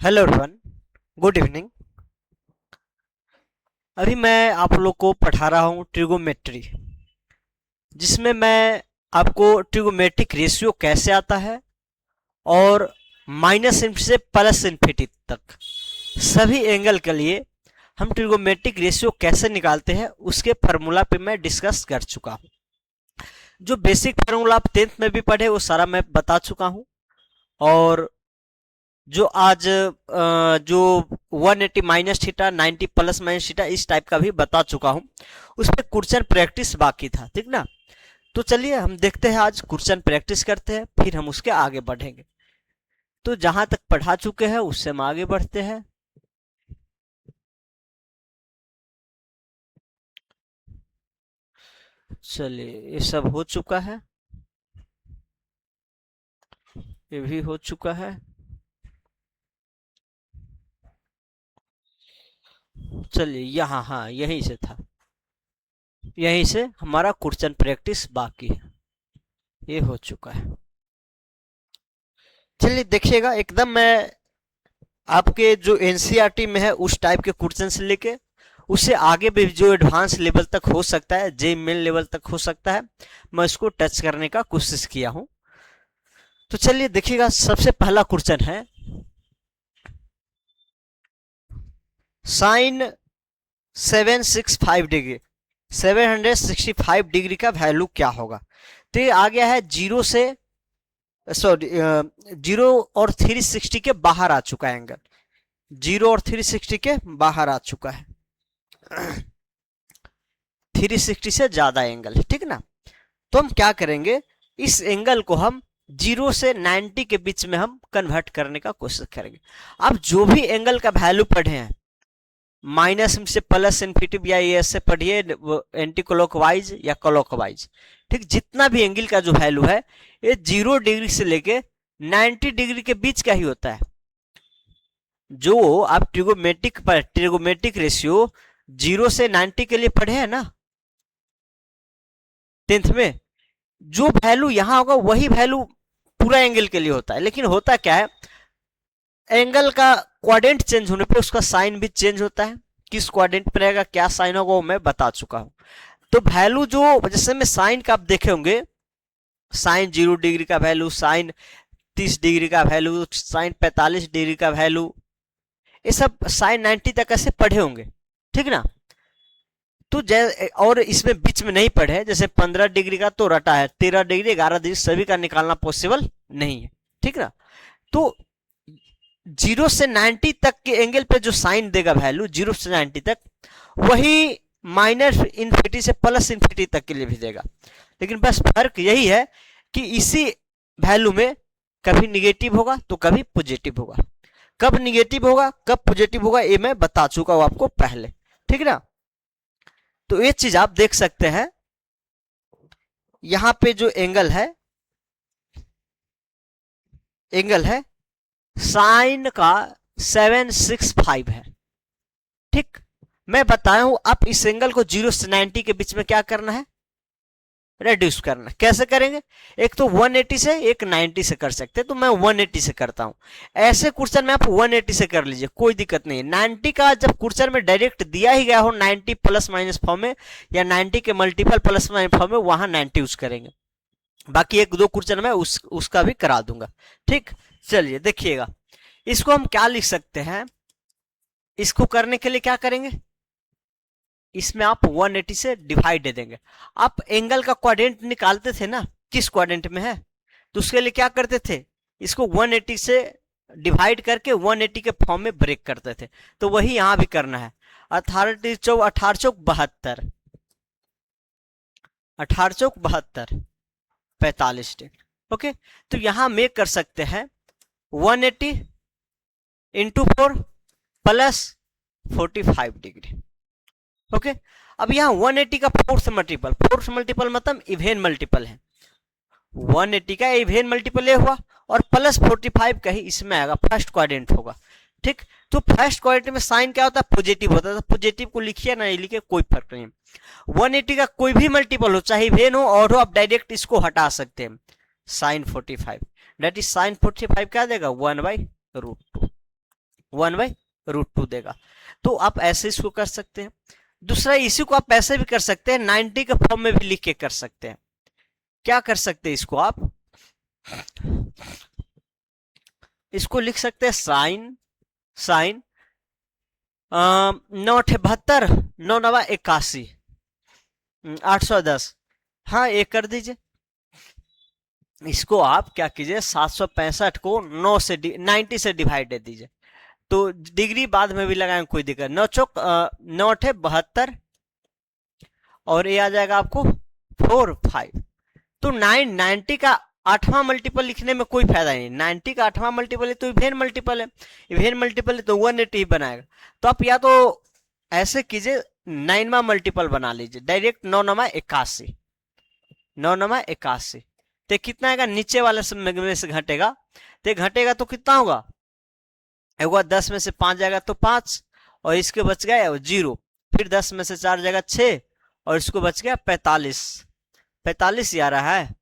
Hello everyone, good evening. अभी मैं आप लोग को पढ़ा रहा हूँ ट्रिगोमेट्री, जिसमें मैं आपको ट्रिगोमेट्रिक रेशियो कैसे आता है और माइनस इन्फिनिटी से प्लस इन्फिनिटी तक सभी एंगल के लिए हम ट्रिगोमेट्रिक रेशियो कैसे निकालते हैं उसके फार्मूला पे मैं डिस्कस कर चुका हूँ। जो बेसिक फार्मूला आप 10th में भी पढ़े वो सारा मैं बता चुका हूँ। और जो आज जो 180 minus theta 90 plus minus theta इस टाइप का भी बता चुका हूं। उस पर क्वेश्चन प्रैक्टिस बाकी था, ठीक ना। तो चलिए हम देखते हैं, आज क्वेश्चन प्रैक्टिस करते हैं, फिर हम उसके आगे बढ़ेंगे। तो जहां तक पढ़ा चुके हैं उससे हम आगे बढ़ते हैं। चलिए, ये सब हो चुका है, ये भी हो चुका है। चलिए यहाँ, हाँ यहीं से था, यहीं से हमारा क्वेश्चन प्रैक्टिस बाकी है, ये हो चुका है। चलिए देखिएगा, एकदम मैं आपके जो एनसीईआरटी में है उस टाइप के क्वेश्चन से लेके उससे आगे भी जो एडवांस लेवल तक हो सकता है, जे मेन लेवल तक हो सकता है, मैं इसको टच करने का कोशिश किया हूं। तो चलिए देखिएगा, सबसे पहला क्वेश्चन है साइन 765 डिग्री 765 डिग्री का वैल्यू क्या होगा। तो ये आ गया है जीरो से, सॉरी, जीरो और 360 के बाहर आ चुका है एंगल, जीरो और 360 के बाहर आ चुका है, 360 से ज्यादा एंगल है, ठीक ना। तो हम क्या करेंगे, इस एंगल को हम 0 से 90 के बीच में हम कन्वर्ट करने का कोशिश करेंगे। अब जो भी एंगल का वैल्यू पढ़े हैं, माइनस से प्लस इन्फिनिटी या ये ऐसे पढ़िए, एंटी क्लॉकवाइज या क्लॉकवाइज, ठीक, जितना भी एंगल का जो वैल्यू है ये 0 डिग्री से लेके 90 डिग्री के बीच का ही होता है। जो आप ट्रिगोमेट्रिक रेशियो 0 से 90 के लिए पढ़े हैं ना 10th में, जो वैल्यू यहां होगा वही वैल्यू पूरा एंगल के लिए होता है। लेकिन होता क्या है, एंगल का क्वाड्रेंट चेंज होने पे उसका साइन भी चेंज होता है। किस क्वाड्रेंट पे रहेगा, क्या साइन होगा, वो मैं बता चुका हूं। तो वैल्यू जो, जैसे में साइन का आप देखे होंगे, साइन 0 डिग्री का वैल्यू, साइन 30 डिग्री का वैल्यू, साइन 45 डिग्री का वैल्यू, ये सब साइन 90 तक ऐसे पढ़े होंगे, ठीक ना। तो और इसमें बीच में नहीं पढ़े, जैसे 15 डिग्री का तो रटा है, 13 डिग्री 11 डिग्री सभी का निकालना पॉसिबल नहीं है, ठीक ना। तो 0 से 90 तक के एंगल पे जो साइन देगा वैल्यू 0 से 90 तक, वही माइनस इन्फिनिटी से प्लस इन्फिनिटी तक के लिए भी देगा। लेकिन बस फर्क यही है कि इसी वैल्यू में कभी निगेटिव होगा तो कभी पॉजिटिव होगा। कब निगेटिव होगा कब पॉजिटिव होगा ये मैं बता चुका हूं आपको पहले, ठीक ना। तो ये चीज आप देख सकते हैं, यहां पे जो एंगल है साइन का 765 है, ठीक। मैं बताया हूं, आप इस एंगल को 0 से 90 के बीच में क्या करना है, रेड्यूस करना। कैसे करेंगे, एक तो 180 से, एक 90 से कर सकते हैं, तो मैं 180 से करता हूं। ऐसे क्वेश्चन में आप 180 से कर लीजिए, कोई दिक्कत नहीं है। 90 का जब क्वेश्चन में डायरेक्ट दिया ही गया हो 90 प्लस माइनस फॉर्म में, या 90 के मल्टीपल प्लस माइनस फॉर्म में, वहां 90 यूज करेंगे। बाकी एक दो क्वेश्चन में उसका भी करा दूंगा, ठीक। चलिए देखिएगा, इसको हम क्या लिख सकते हैं। इसको करने के लिए क्या करेंगे, इसमें आप 180 से डिवाइड दे देंगे। आप एंगल का क्वाड्रेंट निकालते थे ना, किस क्वाड्रेंट में है, तो उसके लिए क्या करते थे, इसको 180 से डिवाइड करके 180 के फॉर्म में ब्रेक करते थे। तो वही यहां भी करना है। 18 चौक 18 चौक 72, 18 चौक 72, 45 डिग्री। ओके, तो यहां में कर सकते हैं 180 इंटू 4 प्लस 45 डिग्री। ओके, अब यहाँ 180 का फोर्थ मल्टीपल मतलब इवेन मल्टीपल है। 180 का इवेन मल्टीपल ये हुआ, और प्लस 45 का ही इसमें आएगा, फर्स्ट क्वाड्रेंट होगा, ठीक। तो फर्स्ट क्वाड्रेंट में साइन क्या होता है, पॉजिटिव होता है, तो पॉजिटिव को लिखिए ना ये लिखिए, कोई फर्क नहीं। 180 का कोई भी मल्टीपल हो, चाहे इवेन हो और हो, आप डायरेक्ट इसको हटा सकते हैं, साइन 45, दैट इज साइन 45 क्या देगा, 1/√2। 1/√2 देगा। तो आप ऐसे इसको कर सकते हैं। दूसरा, इसी को आप ऐसे भी कर सकते हैं, 90 के फॉर्म में भी लिख के कर सकते हैं। क्या कर सकते हैं इसको आप, इसको लिख सकते हैं साइन 9/72, 9×9 = 81, 810। हाँ, ये कर दीजिए। इसको आप क्या कीजिए, 765 को 90 से डिवाइड दे दीजिए, तो डिग्री बाद में भी लगाएंगे कोई दिक्कत। 9×9 = 72 और ये आ जाएगा आपको 4/5। तो 90 का 8वां मल्टीपल लिखने में कोई फायदा नहीं। 90 का 8वां मल्टीपल है तो इवेन मल्टीपल है, इवेन मल्टीपल है तो 180 ही बनाएगा। तो आप या तो ऐसे कीजिए, 9वां मल्टीपल बना लीजिए डायरेक्ट, 9×81, 9×81। तो कितना आएगा, नीचे वाले में से घटेगा, तो घटेगा तो कितना होगा, 10 में से 5 जाएगा तो 5, और इसके बच गया 0, फिर 10 में से 4 जाएगा 6, और इसको बच गया 45। 45 ही आ रहा है,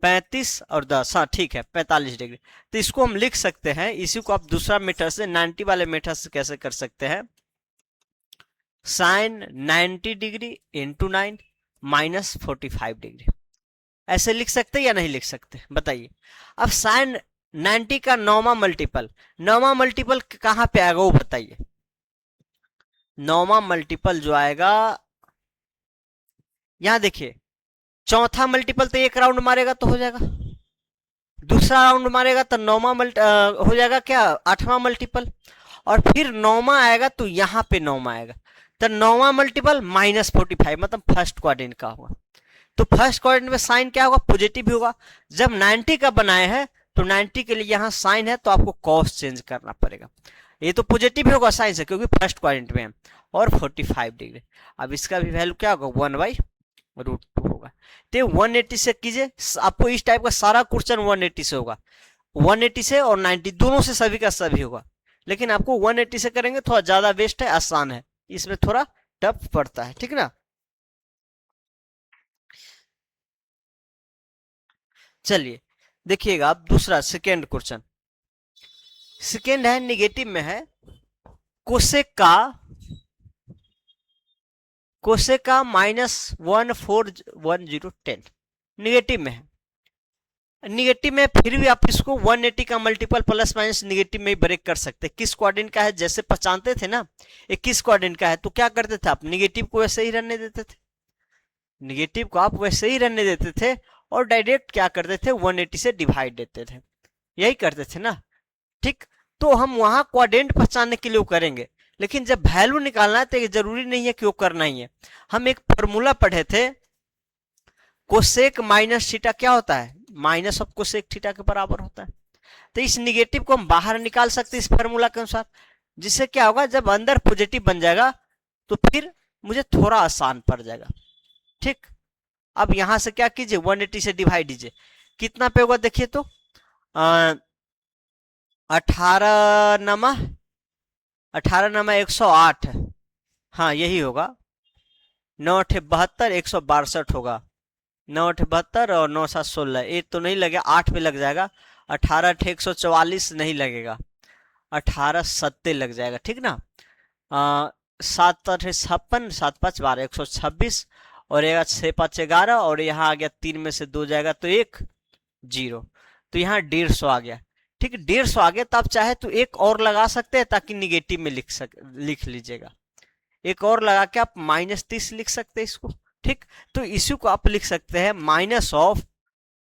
35 और 10, हाँ ठीक है 45 डिग्री। तो इसको हम लिख सकते हैं, इसी को आप दूसरा मेथड से 90 वाले मेथड से कैसे कर सकते हैं, साइन 90 डिग्री इंटू 9 -45 डिग्री, ऐसे लिख सकते या नहीं लिख सकते बताइए। अब साइन 90 का 9वां मल्टीपल कहां पे आएगा वो बताइए। 9वां मल्टीपल जो आएगा, यहां देखिए, चौथा मल्टीपल तो एक राउंड मारेगा तो हो जाएगा, दूसरा राउंड मारेगा तो 9वां हो जाएगा क्या, 8वां मल्टीपल, और फिर 9वां आएगा तो यहां पे 9वां आएगा, तो 9वां मल्टीपल -45 मतलब फर्स्ट क्वाड्रेंट का होगा। तो फर्स्ट क्वाड्रेंट में साइन क्या होगा, पॉजिटिव भी होगा। जब 90 का बनाए हैं तो 90 के लिए यहाँ साइन है तो आपको कॉस चेंज करना पड़ेगा, ये तो पॉजिटिव ही होगा साइन से क्योंकि फर्स्ट क्वाड्रेंट में है, और 45 डिग्री। अब इसका भी वैल्यू क्या होगा, 1/√2 होगा। तो 180 से कीजिए, आपको इस टाइप का सारा क्वेश्चन 180 से होगा, 180 से और 90 दोनों से सभी का सभी होगा, लेकिन आपको 180 से करेंगे थोड़ा ज्यादा बेस्ट है, आसान है, इसमें थोड़ा टफ पड़ता है, ठीक ना। चलिए देखिएगा आप दूसरा सेकेंड क्वेश्चन, सेकेंड है निगेटिव में है, कोसेक का -14110 निगेटिव में है। निगेटिव में फिर भी आप इसको 180 का मल्टीपल प्लस माइनस निगेटिव में ही ब्रेक कर सकते हैं। किस क्वाड्रेंट का है, जैसे पहचानते थे ना ये किस क्वाड्रेंट का है, तो क्या करते थे आप, निगेटिव को वैसे ही रहने देते थे, निगेटिव को आप वैसे ही रहने देते थे, और डायरेक्ट क्या करते थे, 180 से डिवाइड देते थे, यही करते थे ना, ठीक। तो हम वहां क्वाड्रेंट पहचानने के लिए वो करेंगे, लेकिन जब वैल्यू निकालना है तो ये जरूरी नहीं है कि वो करना ही है। हम एक फॉर्मूला पढ़े थे, कोसेक माइनस थीटा क्या होता है, माइनस ऑफ कोसेक थीटा के बराबर होता है। तो इस निगेटिव को हम बाहर निकाल सकते हैं इस फॉर्मूला के अनुसार, जिससे क्या होगा, जब अंदर पॉजिटिव बन जाएगा तो फिर मुझे थोड़ा आसान पड़ जाएगा, ठीक। अब यहां से क्या कीजिए, 180 से डिवाइड दीजिए, कितना पे होगा देखिए तो, 18×108, हाँ यही होगा, 9×8 = 72, 162 होगा, 9×8 = 72 और 9×7 = 16, ये तो नहीं लगेगा, 8 पे लग जाएगा, 18×8 = 144 नहीं लगेगा, 18×7 लग जाएगा, ठीक ना। 7×8 = 56, 7×5 = 12, 126, और 6×5 = 11, और यहाँ आ गया 3 में से 2 जाएगा तो 1 0, तो यहाँ 150 आ गया, ठीक। 150 आ गया, तो आप चाहे तो एक और लगा सकते हैं ताकि निगेटिव में लिख लीजिएगा, एक और लगा के आप -30 लिख सकते हैं इसको, ठीक। तो इसी को आप लिख सकते हैं माइनस ऑफ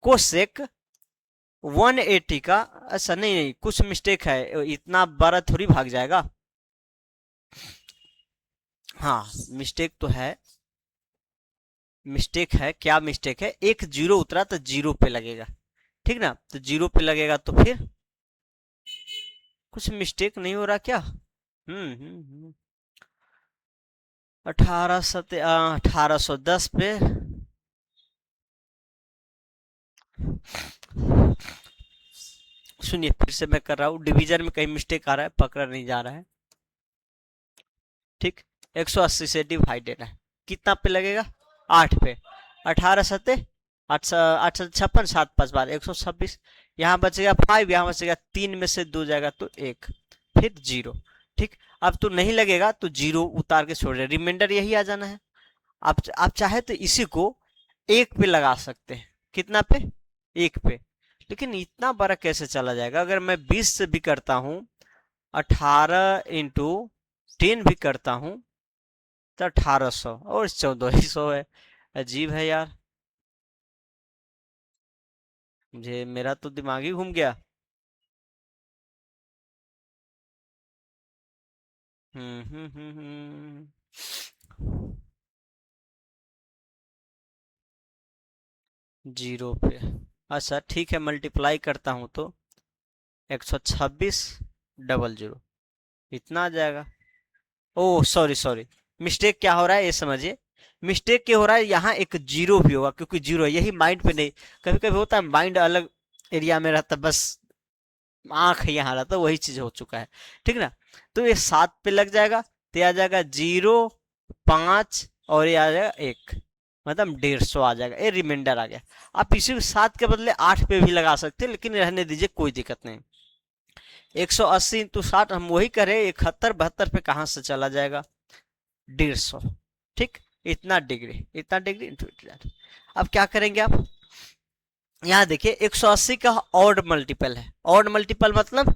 कोसेक 180 का, अच्छा नहीं कुछ मिस्टेक है, इतना बड़ा थोड़ी भाग जाएगा, हाँ मिस्टेक तो है, मिस्टेक है, क्या मिस्टेक है, एक 0 उतरा तो 0 पे लगेगा, ठीक ना, तो 0 पे लगेगा तो फिर कुछ मिस्टेक नहीं हो रहा क्या, 1810 पे सुनिए, फिर से मैं कर रहा हूँ, डिवीजन में कहीं मिस्टेक आ रहा है, पकड़ा नहीं जा रहा है, ठीक। 180 से डिवाइडेड है, कितना पे लगेगा, 8 पे, 18×7 = 856, 7×5 = 12, 126, यहाँ बचेगा 5, यहाँ बचेगा 3 में से 2 जाएगा तो 1, फिर 0। ठीक, अब तो नहीं लगेगा तो 0 उतार के छोड़ रहे, रिमाइंडर यही आ जाना है। आप चाहे तो इसी को 1 पे लगा सकते हैं। कितना पे? 1 पे। लेकिन इतना बड़ा कैसे चला जाएगा? अगर मैं 20 से भी करता हूँ, 18 इंटू 10 भी करता हूँ, तो 1800 और 1400 है। अजीब है यार, मुझे मेरा तो दिमाग ही घूम गया। हम्म हम्म हम्म 0 पे। अच्छा ठीक है, मल्टीप्लाई करता हूँ तो 126 डबल 0 इतना आ जाएगा। ओह सॉरी सॉरी, मिस्टेक क्या हो रहा है ये समझिए। मिस्टेक क्या हो रहा है, यहाँ एक 0 भी होगा, क्योंकि 0 यही माइंड पे नहीं, कभी कभी होता है माइंड अलग एरिया में रहता है, बस आंख यहाँ रहता है, वही चीज हो चुका है। ठीक ना? तो ये 7 पे लग जाएगा, तो ये आ जाएगा 0, 5 और ये आ जाएगा 1, मतलब 150 आ जाएगा, ये रिमाइंडर आ गया। आप इसी 7 के बदले 8 पे भी लगा सकते हैं, लेकिन रहने दीजिए, कोई दिक्कत नहीं। 180 इंटू 60 हम वही करें, 71 72 पे कहां से चला जाएगा? 150। ठीक, इतना डिग्री, इतना डिग्री इंटू। अब क्या करेंगे आप? यहाँ देखिए 180 का ऑड मल्टीपल है, ऑड मल्टीपल मतलब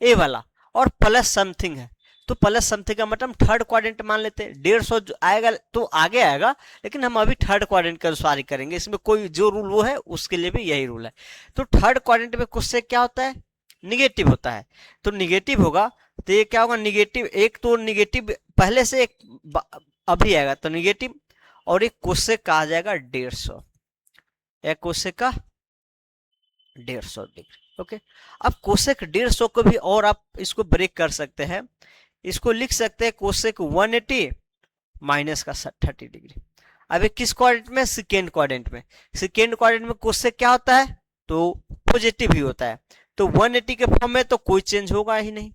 ए वाला, और प्लस समथिंग है, तो प्लस समथिंग का मतलब थर्ड क्वाड्रेंट मान लेते हैं। 150 जो आएगा तो आगे आएगा, लेकिन हम अभी थर्ड क्वाड्रेंट के अनुसार ही करेंगे, इसमें कोई जो रूल वो है उसके लिए भी यही रूल है। तो थर्ड क्वाड्रेंट में कुछ से क्या होता है? निगेटिव होता है। तो निगेटिव होगा तो ये क्या होगा? निगेटिव एक, तो निगेटिव पहले से एक अभी आएगा तो निगेटिव, और एक कोसेक का आ जाएगा 150, एक कोसेक का 150 डिग्री। ओके, अब कोसेक 150 को भी और आप इसको ब्रेक कर सकते हैं, इसको लिख सकते हैं कोसेक 180 माइनस का 30 डिग्री। अब ये किस क्वाड्रेंट में? सेकेंड क्वाड्रेंट में। सेकेंड क्वाड्रेंट में कोसेक क्या होता है? तो पॉजिटिव ही होता है, तो 180 के फॉर्म में तो कोई चेंज होगा ही नहीं।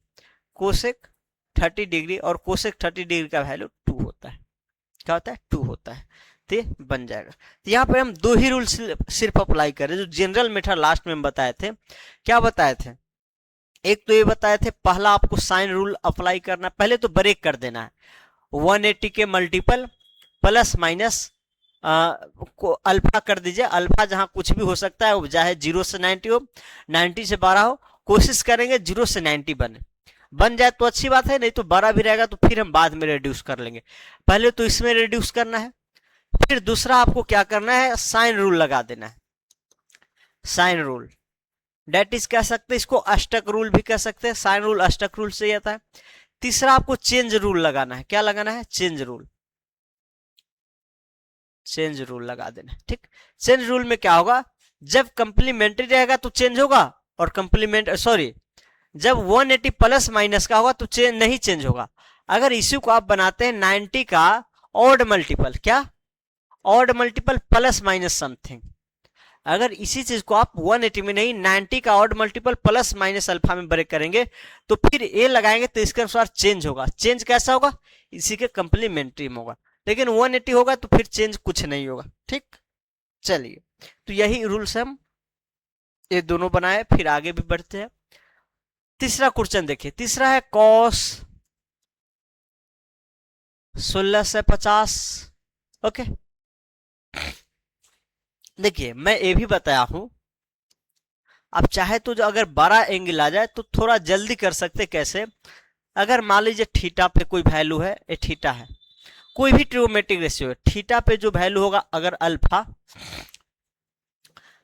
कोसेक 30 डिग्री, और कोसेक 30 डिग्री का वैल्यू 2 होता है। क्या होता है? 2 होता है, तो ये बन जाएगा। तो यहाँ पे हम दो ही रूल सिर्फ अप्लाई करें, जो जनरल मेथड लास्ट में हम बताए थे। क्या बताए थे? एक तो ये बताए थे, पहला आपको साइन रूल अप्लाई करना, पहले तो ब्रेक कर देना है। 180 के मल्टीपल प्लस माइनस को अल्फा कर दीजिए, अल्फा जहां कुछ भी हो सकता है, चाहे 0 से 90 हो, 90 से 12 हो, कोशिश करेंगे 0 से 90 बने। बन जाए तो अच्छी बात है, नहीं तो 12 भी रहेगा तो फिर हम बाद में रिड्यूस कर लेंगे। पहले तो इसमें रिड्यूस करना है, फिर दूसरा आपको क्या करना है? साइन रूल लगा देना है। साइन रूल डेट इज कह सकते हैं, इसको अष्टक रूल भी कह सकते हैं, साइन रूल अष्टक रूल से आता है। तीसरा आपको चेंज रूल लगाना है। क्या लगाना है? Change rule. चेंज रूल लगा देना है। ठीक, चेंज रूल में क्या होगा? जब कंप्लीमेंट्री रहेगा तो चेंज होगा, और कंप्लीमेंट सॉरी जब 180 प्लस माइनस का होगा तो चेंज नहीं, चेंज होगा। अगर इश्यू को आप बनाते हैं 90 का ऑड मल्टीपल, क्या? Odd multiple plus minus something, अगर इसी चीज को आप 180 में नहीं 90 का odd multiple plus minus alpha में ब्रेक करेंगे, तो फिर ए लगाएंगे तो इसके अनुसार चेंज होगा। चेंज कैसा होगा? इसी के कंप्लीमेंट्री में होगा। लेकिन 180 होगा तो फिर चेंज कुछ नहीं होगा। ठीक, चलिए, तो यही रूल्स हम ये दोनों बनाए, फिर आगे भी बढ़ते हैं। तीसरा क्वेश्चन देखिए, तीसरा है कॉस 16 से 50। ओके, देखिए मैं ये भी बताया हूं, आप चाहे तो जो अगर बड़ा एंगल आ जाए तो थोड़ा जल्दी कर सकते। कैसे? अगर मान लीजिए थीटा पे कोई वैल्यू है, ये थीटा है, कोई भी ट्रिग्नोमेट्रिक रेशियो है, थीटा पे जो वैल्यू होगा अगर अल्फा,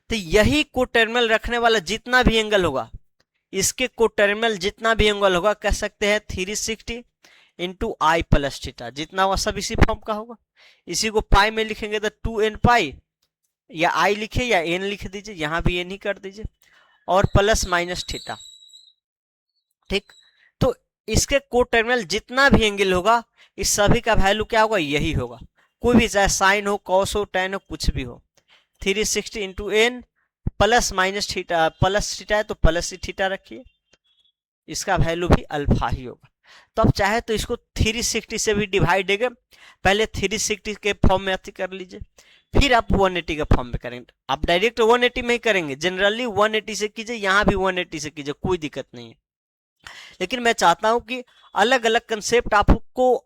तो यही को टर्मिनल रखने वाला जितना भी एंगल होगा, इसके को टर्मिनल जितना भी एंगल होगा, कह सकते हैं 360 इंटू आई प्लस थीटा, जितना होगा सब इसी फॉर्म का होगा। इसी को पाई में लिखेंगे तो 2n पाई, या आई लिखे या एन लिख दीजिए, यहां भी एन ही कर दीजिए, और प्लस माइनस थीटा। ठीक, तो इसके को टर्मिनल जितना भी एंगल होगा, इस सभी का वैल्यू क्या होगा? यही होगा। कोई भी, चाहे साइन हो, कॉस हो, टेन हो, कुछ भी हो। 360 into n plus minus theta, plus theta है तो प्लस ही थीटा रखिए, इसका वैल्यू भी अल्फा ही होगा। तो आप चाहे तो इसको 360 से भी डिवाइड देंगे, पहले 360 के फॉर्म में अति कर लीजिए, फिर आप 180 के फॉर्म में करेंगे। आप डायरेक्ट 180 में ही करेंगे, जनरली 180 से कीजिए, यहां भी 180 से कीजिए, कोई दिक्कत नहीं है। लेकिन मैं चाहता हूं कि अलग अलग कंसेप्ट आपको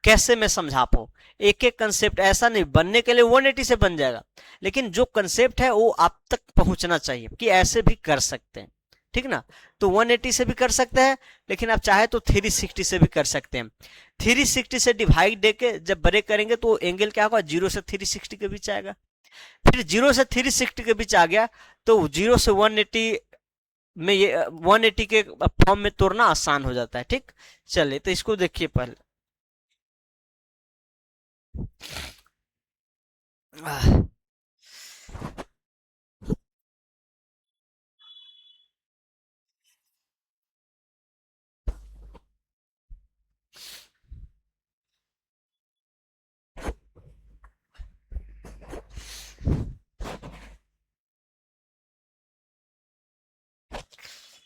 कैसे मैं समझा पाऊं। एक एक कंसेप्ट ऐसा नहीं, बनने के लिए 180 से बन जाएगा, लेकिन जो कंसेप्ट है वो आप तक पहुंचना चाहिए कि ऐसे भी कर सकते हैं, ठीक ना। तो 180 से भी कर सकते हैं, लेकिन आप चाहे तो 360 से भी कर सकते हैं। 360 से डिवाइड देके जब ब्रेक करेंगे तो एंगल क्या होगा, 0 से 360 के बीच आएगा। फिर 0 से 360 के बीच आ गया तो 0 से 180 में, ये 180 के फॉर्म में तोड़ना आसान हो जाता है, ठीक। चलिए तो इसको देखिए पहले।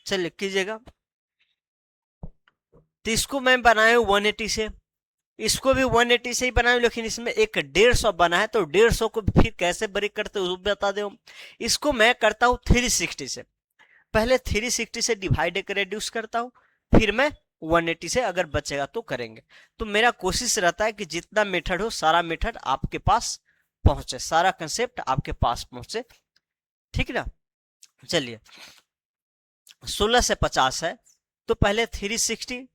चलिए कीजिएगा। तो इसको मैं बनाया हूं 180 से, इसको भी 180 से ही बनाया, लेकिन इसमें एक 150 बना है, तो 150 को फिर कैसे ब्रेक करते हो बता दो। इसको मैं करता हूं 360 से, पहले 360 से डिवाइड कर रेड्यूस करता हूं, फिर मैं 180 से अगर बचेगा तो करेंगे। तो मेरा कोशिश रहता है कि जितना मेथड हो सारा मेथड आपके पास पहुंचे, सारा कंसेप्ट आपके पास पहुंचे, ठीक ना। चलिए 16 से 50 है, तो पहले 360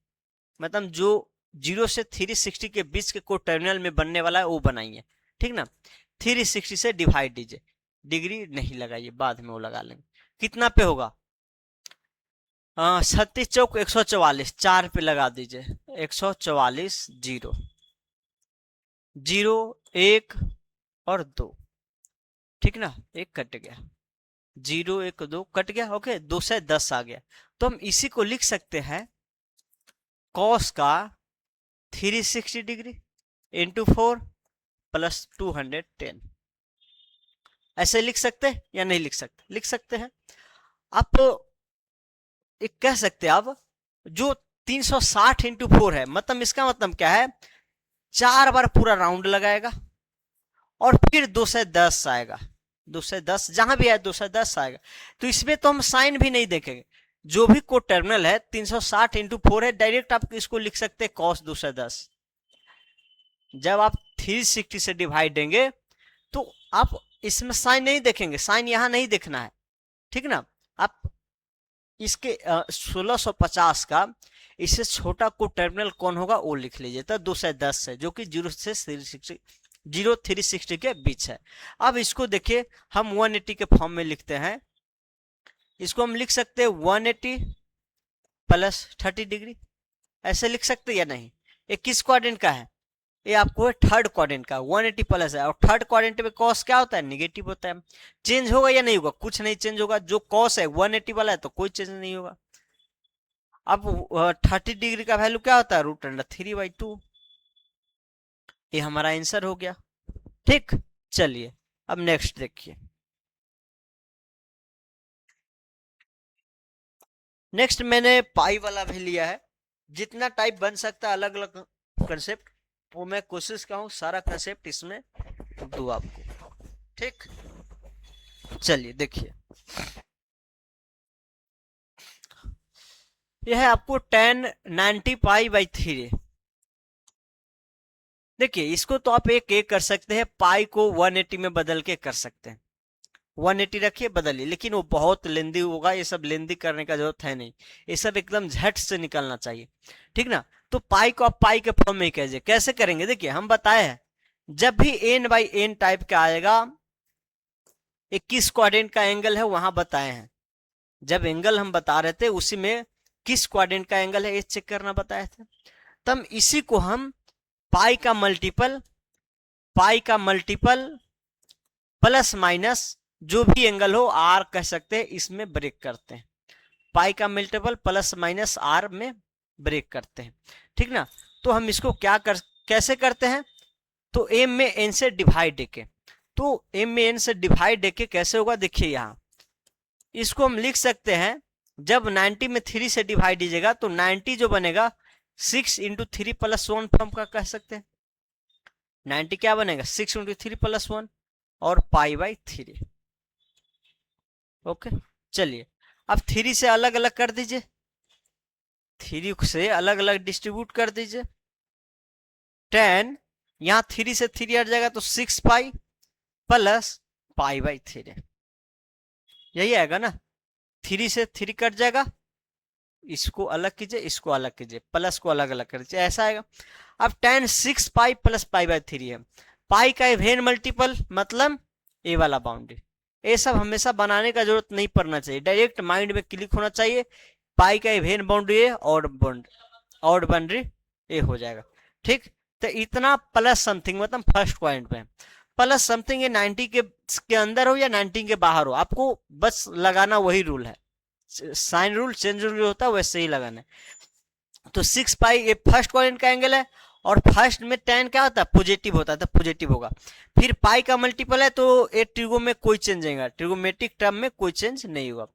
मतलब जो 0 से 360 के बीच के कोई टर्मिनल में बनने वाला है वो बनाइए, ठीक ना। 360 से डिवाइड दीजिए, डिग्री नहीं लगाइए, बाद में वो लगा लेंगे। कितना पे होगा, 36 चौक 144, 4 पे लगा दीजिए, 144, 0 0 1 और 2, ठीक ना। एक कट गया, 0 1 2 कट गया, ओके, 2 से 10 आ गया। तो हम इसी को लिख सकते हैं कॉस का 360 डिग्री इंटू 4 प्लस 210, ऐसे लिख सकते हैं या नहीं लिख सकते, लिख सकते हैं। आप एक कह सकते हैं अब जो 360 इंटू 4 है, मतलब इसका मतलब क्या है, 4 बार पूरा राउंड लगाएगा और फिर 2 से 10 आएगा, 2 से 10 जहां भी आए 2 से 10 आएगा। तो इसमें तो हम साइन भी नहीं देखेंगे, जो भी कोड टर्मिनल है 360 इंटू 4 है, डायरेक्ट आप इसको लिख सकते हैं कॉस 2 से 10। जब आप 360 से डिवाइड देंगे तो आप इसमें साइन नहीं देखेंगे, साइन यहां नहीं देखना है, ठीक ना। आप इसके 1650 का इससे छोटा को टर्मिनल कौन होगा वो लिख लीजिए, तो 2 से 10 है, जो कि 0 से 360, 360 के बीच है। अब इसको देखिए हम 180 के फॉर्म में लिखते हैं, इसको हम लिख सकते हैं 180 प्लस 30 डिग्री, ऐसे लिख सकते हैं या नहीं। ये किस क्वाड्रेंट का है, ये आपको थर्ड क्वाड्रेंट का 180 प्लस है, और थर्ड क्वाड्रेंट में कॉस क्या होता है, नेगेटिव होता है। चेंज होगा या नहीं होगा, कुछ नहीं चेंज होगा, जो कॉस है 180 वाला है तो कोई चेंज नहीं होगा। अब 30 डिग्री का वैल्यू क्या होता है, √3/2, ये हमारा आंसर हो गया, ठीक। चलिए अब नेक्स्ट देखिए, नेक्स्ट मैंने पाई वाला भी लिया है। जितना टाइप बन सकता है अलग अलग कंसेप्ट, वो मैं कोशिश करूँ सारा कंसेप्ट इसमें दूं आपको, ठीक। चलिए देखिए, यह है आपको 1090π/3। देखिए इसको तो आप एक एक कर सकते हैं, पाई को 180 में बदल के कर सकते हैं, 180 रखिए बदलिए, लेकिन वो बहुत लेंदी होगा, ये सब लेंदी करने का जरूरत है नहीं, ये सब एकदम झट से निकलना चाहिए, ठीक ना। तो पाई को आप पाई के फॉर्म में ही कहिए, कैसे करेंगे, देखिए हम बताए हैं जब भी n/n टाइप का आएगा 21 क्वाड्रेंट का एंगल है वहां बताए हैं, जब एंगल हम बता रहे थे उसी में किस क्वाड्रेंट का एंगल है ये चेक करना बताए थे। तब इसी को हम पाई का मल्टीपल प्लस माइनस जो भी एंगल हो आर कह सकते हैं, इसमें ब्रेक करते हैं, पाई का मल्टीपल प्लस माइनस आर में ब्रेक करते हैं, ठीक ना। तो हम इसको कैसे करते हैं, तो एम में एन से डिवाइड देके, तो एम में एन से डिवाइड देके कैसे होगा, देखिए यहाँ इसको हम लिख सकते हैं, जब 90 में 3 से डिवाइड दीजिएगा तो 90 जो बनेगा 6 इंटू 3 प्लस 1 फॉर्म का कह सकते हैं, 90 क्या बनेगा 6 इंटू 3 प्लस 1 और π/3, ओके। चलिए अब 3 से अलग अलग कर दीजिए, 3 से अलग अलग डिस्ट्रीब्यूट कर दीजिए। 10 यहाँ 3 से 3 हट जाएगा तो 6 पाई प्लस पाई बाई 3, यही आएगा ना। 3 से 3 कट जाएगा, इसको अलग कीजिए, इसको अलग कीजिए, प्लस को अलग अलग कर दीजिए, ऐसा आएगा। अब 10 6 पाई प्लस पाई बाई 3 है। पाई का इवेन मल्टीपल मतलब ए वाला बाउंड्री। ये सब हमेशा बनाने का जरूरत नहीं पड़ना चाहिए, डायरेक्ट माइंड में क्लिक होना चाहिए। पाई का इवेन बाउंड्री है और बाउंड्री ए हो जाएगा। ठीक, तो इतना प्लस समथिंग मतलब फर्स्ट पॉइंट पे प्लस समथिंग, ये 90 के अंदर हो या 90 के बाहर हो, आपको बस लगाना वही रूल है। साइन रूल चेंज रूल होता है वैसे ही लगाना है। तो 6 पाई ये फर्स्ट क्वाड्रेंट का एंगल है, और फर्स्ट में 10 क्या होता है, पॉजिटिव होता है, तो पॉजिटिव होगा। फिर पाई का मल्टीपल है तो ये ट्रिगो में कोई चेंज नहीं, ट्रिगोमेट्रिक टर्म में कोई चेंज नहीं होगा।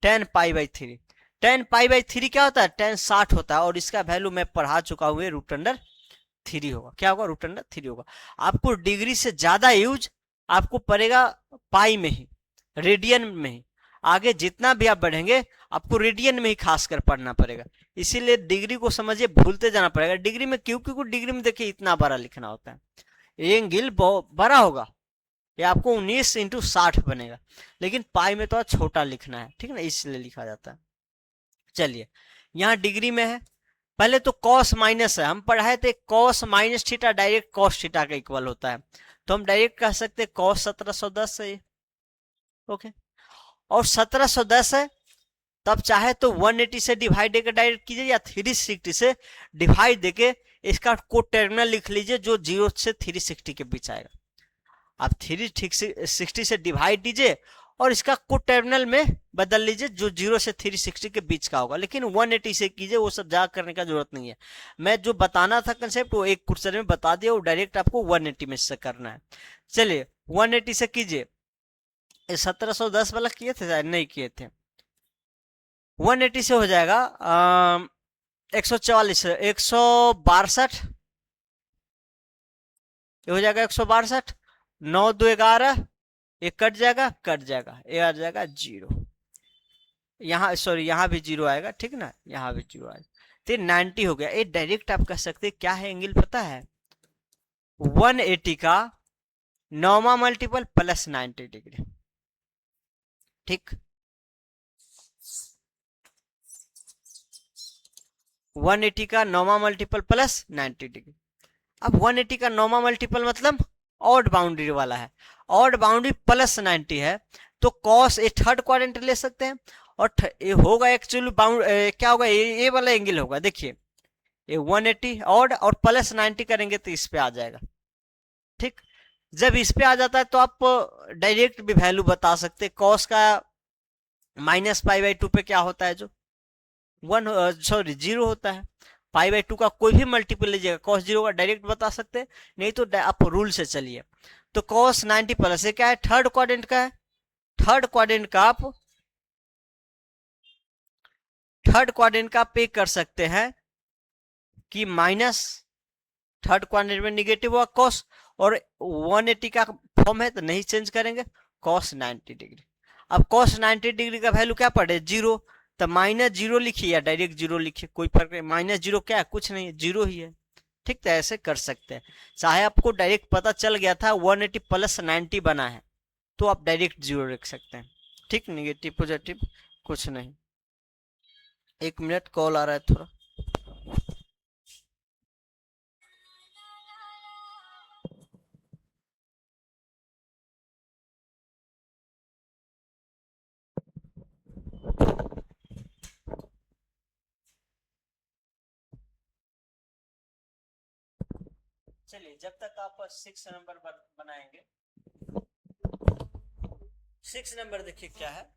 10 पाई बाई 3, 10 पाई बाई 3 क्या होता है, 10 60 होता है, और इसका वैल्यू मैं पढ़ा चुका हूँ, रूट अंडर 3 होगा। क्या होगा, रूट अंडर 3 होगा। आपको डिग्री से ज्यादा यूज आपको पड़ेगा पाई में ही, रेडियन में ही। आगे जितना भी आप बढ़ेंगे आपको रेडियन में ही खासकर पढ़ना पड़ेगा, इसीलिए डिग्री को समझिए, भूलते जाना पड़ेगा डिग्री में। क्यों, क्योंकि डिग्री में देखिए इतना बड़ा लिखना होता है, एंगल बड़ा होगा, ये आपको 19 × 60 बनेगा, लेकिन पाई में तो छोटा लिखना है, ठीक है ना, इसलिए लिखा जाता है। चलिए यहाँ डिग्री में है, पहले तो कॉस माइनस है, हम पढ़ाए थे cos minus theta direct cos theta का इक्वल होता है, तो हम डायरेक्ट कह सकते हैं कॉस 1710 है ये। ओके, और 1710 है, तब चाहे तो 180 से डिवाइड देकर डायरेक्ट कीजिए, या 360 से डिवाइड देके इसका कोड टर्मिनल लिख लीजिए जो 0 से 360 के बीच आएगा। आप 360 से डिवाइड दीजिए और इसका कोड टर्मिनल में बदल लीजिए जो 0 से 360 के बीच का होगा, लेकिन 180 से कीजिए, वो सब जा करने का जरूरत नहीं है। मैं जो बताना था कंसेप्ट वो एक क्वेश्चन में बता दिया, वो डायरेक्ट आपको 180 में से करना है। चलिए 180 से कीजिए, 1710 वाला किए थे शायद, नहीं किए थे। 180 से हो जाएगा 144, 162, ये हो जाएगा 162, 9 2 11, ये कट जाएगा, ये आ जाएगा 0। यहाँ सॉरी यहाँ भी 0 आएगा, ठीक ना, यहाँ भी 0 आएगा, तो 90 हो गया। ये डायरेक्ट आप कह सकते क्या है एंगल, पता है, 180 का 9वां मल्टीपल प्लस 90 डिग्री। ठीक, 180 का 9वां मल्टीपल प्लस 90 डिग्री। अब 180 का 9वां मल्टीपल मतलब ऑड बाउंड्री वाला है, ऑड बाउंड्री प्लस 90 है, तो कॉस ए थर्ड क्वाड्रेंट ले सकते हैं, और ये होगा एक्चुअली क्या होगा, ये वाला एंगल होगा। देखिए ये 180 ऑड और प्लस 90 करेंगे तो इस पे आ जाएगा। ठीक, जब इस पे आ जाता है तो आप डायरेक्ट भी वैल्यू बता सकते, कॉस का माइनस पाई बाई 2 पे क्या होता है, जो 0 होता है। पाई बाई 2 का कोई भी मल्टीपल लीजिएगा कॉस 0 का, डायरेक्ट बता सकते, नहीं तो आप रूल से चलिए। तो कॉस 90 प्लस ये क्या है, थर्ड क्वाड्रेंट का है, थर्ड क्वाड्रेंट का आप पे कर सकते हैं कि माइनस, थर्ड क्वाड्रेंट में निगेटिव हुआ कॉस, और 180 का फॉर्म है तो नहीं चेंज करेंगे, कॉस 90 डिग्री। अब कॉस 90 डिग्री का वैल्यू क्या पड़े, 0, तो -0 लिखिए या डायरेक्ट 0 लिखिए, कोई फर्क नहीं, -0 क्या है, कुछ नहीं है, 0 ही है। ठीक, तो ऐसे कर सकते हैं। चाहे आपको डायरेक्ट पता चल गया था 180 प्लस 90 बना है, तो आप डायरेक्ट 0 लिख सकते हैं। ठीक, निगेटिव पॉजिटिव कुछ नहीं। 1 मिनट कॉल आ रहा है थोड़ा। चलिए जब तक आप 6 नंबर बनाएंगे, 6 नंबर देखिए क्या है,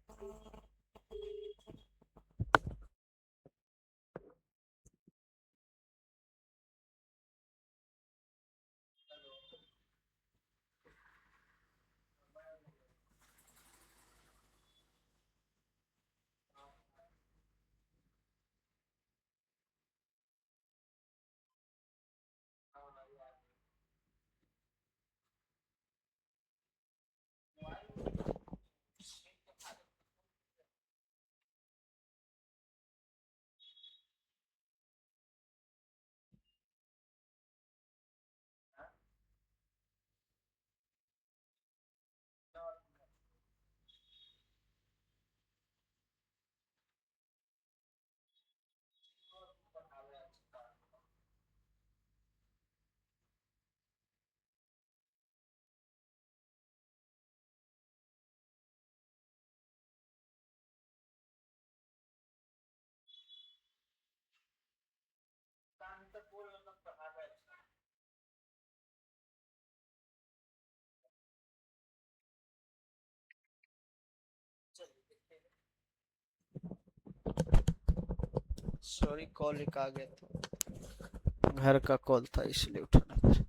सॉरी, कॉल एक आ गया था, घर का कॉल था इसलिए उठाना पड़ा।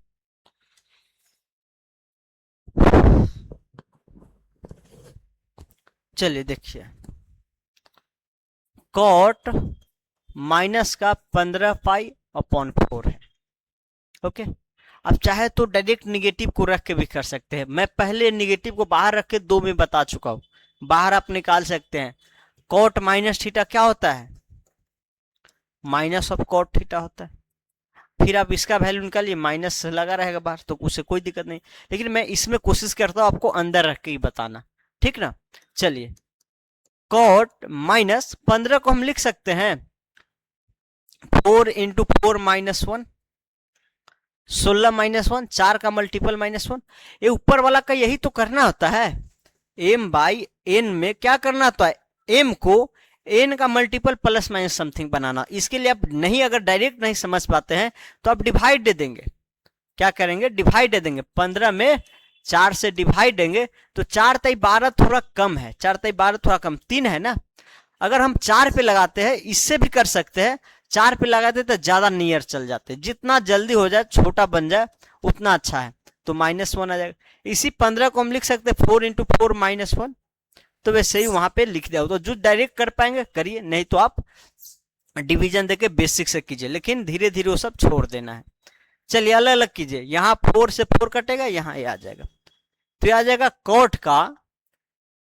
चलिए देखिए, कॉट माइनस का 15 पाई/4 है। ओके, अब चाहे तो डायरेक्ट निगेटिव को रख के भी कर सकते हैं। मैं पहले निगेटिव को बाहर रख के 2 में बता चुका हूं, बाहर आप निकाल सकते हैं। कॉट माइनस थीटा क्या होता है? माइनस ऑफ कॉट थीटा होता है। फिर आप इसका वैल्यू निकालिए, माइनस लगा रहेगा बाहर, तो उससे कोई दिक्कत नहीं। लेकिन मैं इसमें कोशिश करता हूं आपको अंदर रख के ही बताना, ठीक ना। चलिए, कॉट माइनस 15 को हम लिख सकते हैं 4 इंटू 4-1, 16-1, 4 का मल्टीपल -1। ये ऊपर वाला का यही तो करना होता है। m बाई n में क्या करना होता है? m को n का मल्टीपल प्लस माइनस समथिंग बनाना। इसके लिए आप नहीं, अगर डायरेक्ट नहीं समझ पाते हैं तो आप डिवाइड दे देंगे। क्या करेंगे? डिवाइड दे देंगे। 15 में 4 से डिवाइड देंगे तो 4×12 थोड़ा कम है, 4×12 थोड़ा कम, 3 है ना। अगर हम 4 पे लगाते हैं, इससे भी कर सकते हैं, 4 पे लगाते तो ज्यादा नियर चल जाते, जितना जल्दी हो जाए, छोटा बन जाए, उतना अच्छा है। तो -1 आ जाएगा। इसी 15 को हम लिख सकते हैं 4 इंटू 4-1। तो वैसे ही वहां पे लिख दिया। तो जो डायरेक्ट कर पाएंगे करिए, नहीं तो आप डिवीजन देके बेसिक से कीजिए, लेकिन धीरे धीरे वो सब छोड़ देना है। चलिए अलग अलग कीजिए। यहाँ 4 से 4 कटेगा, यहाँ ये आ जाएगा, तो ये आ जाएगा कॉट का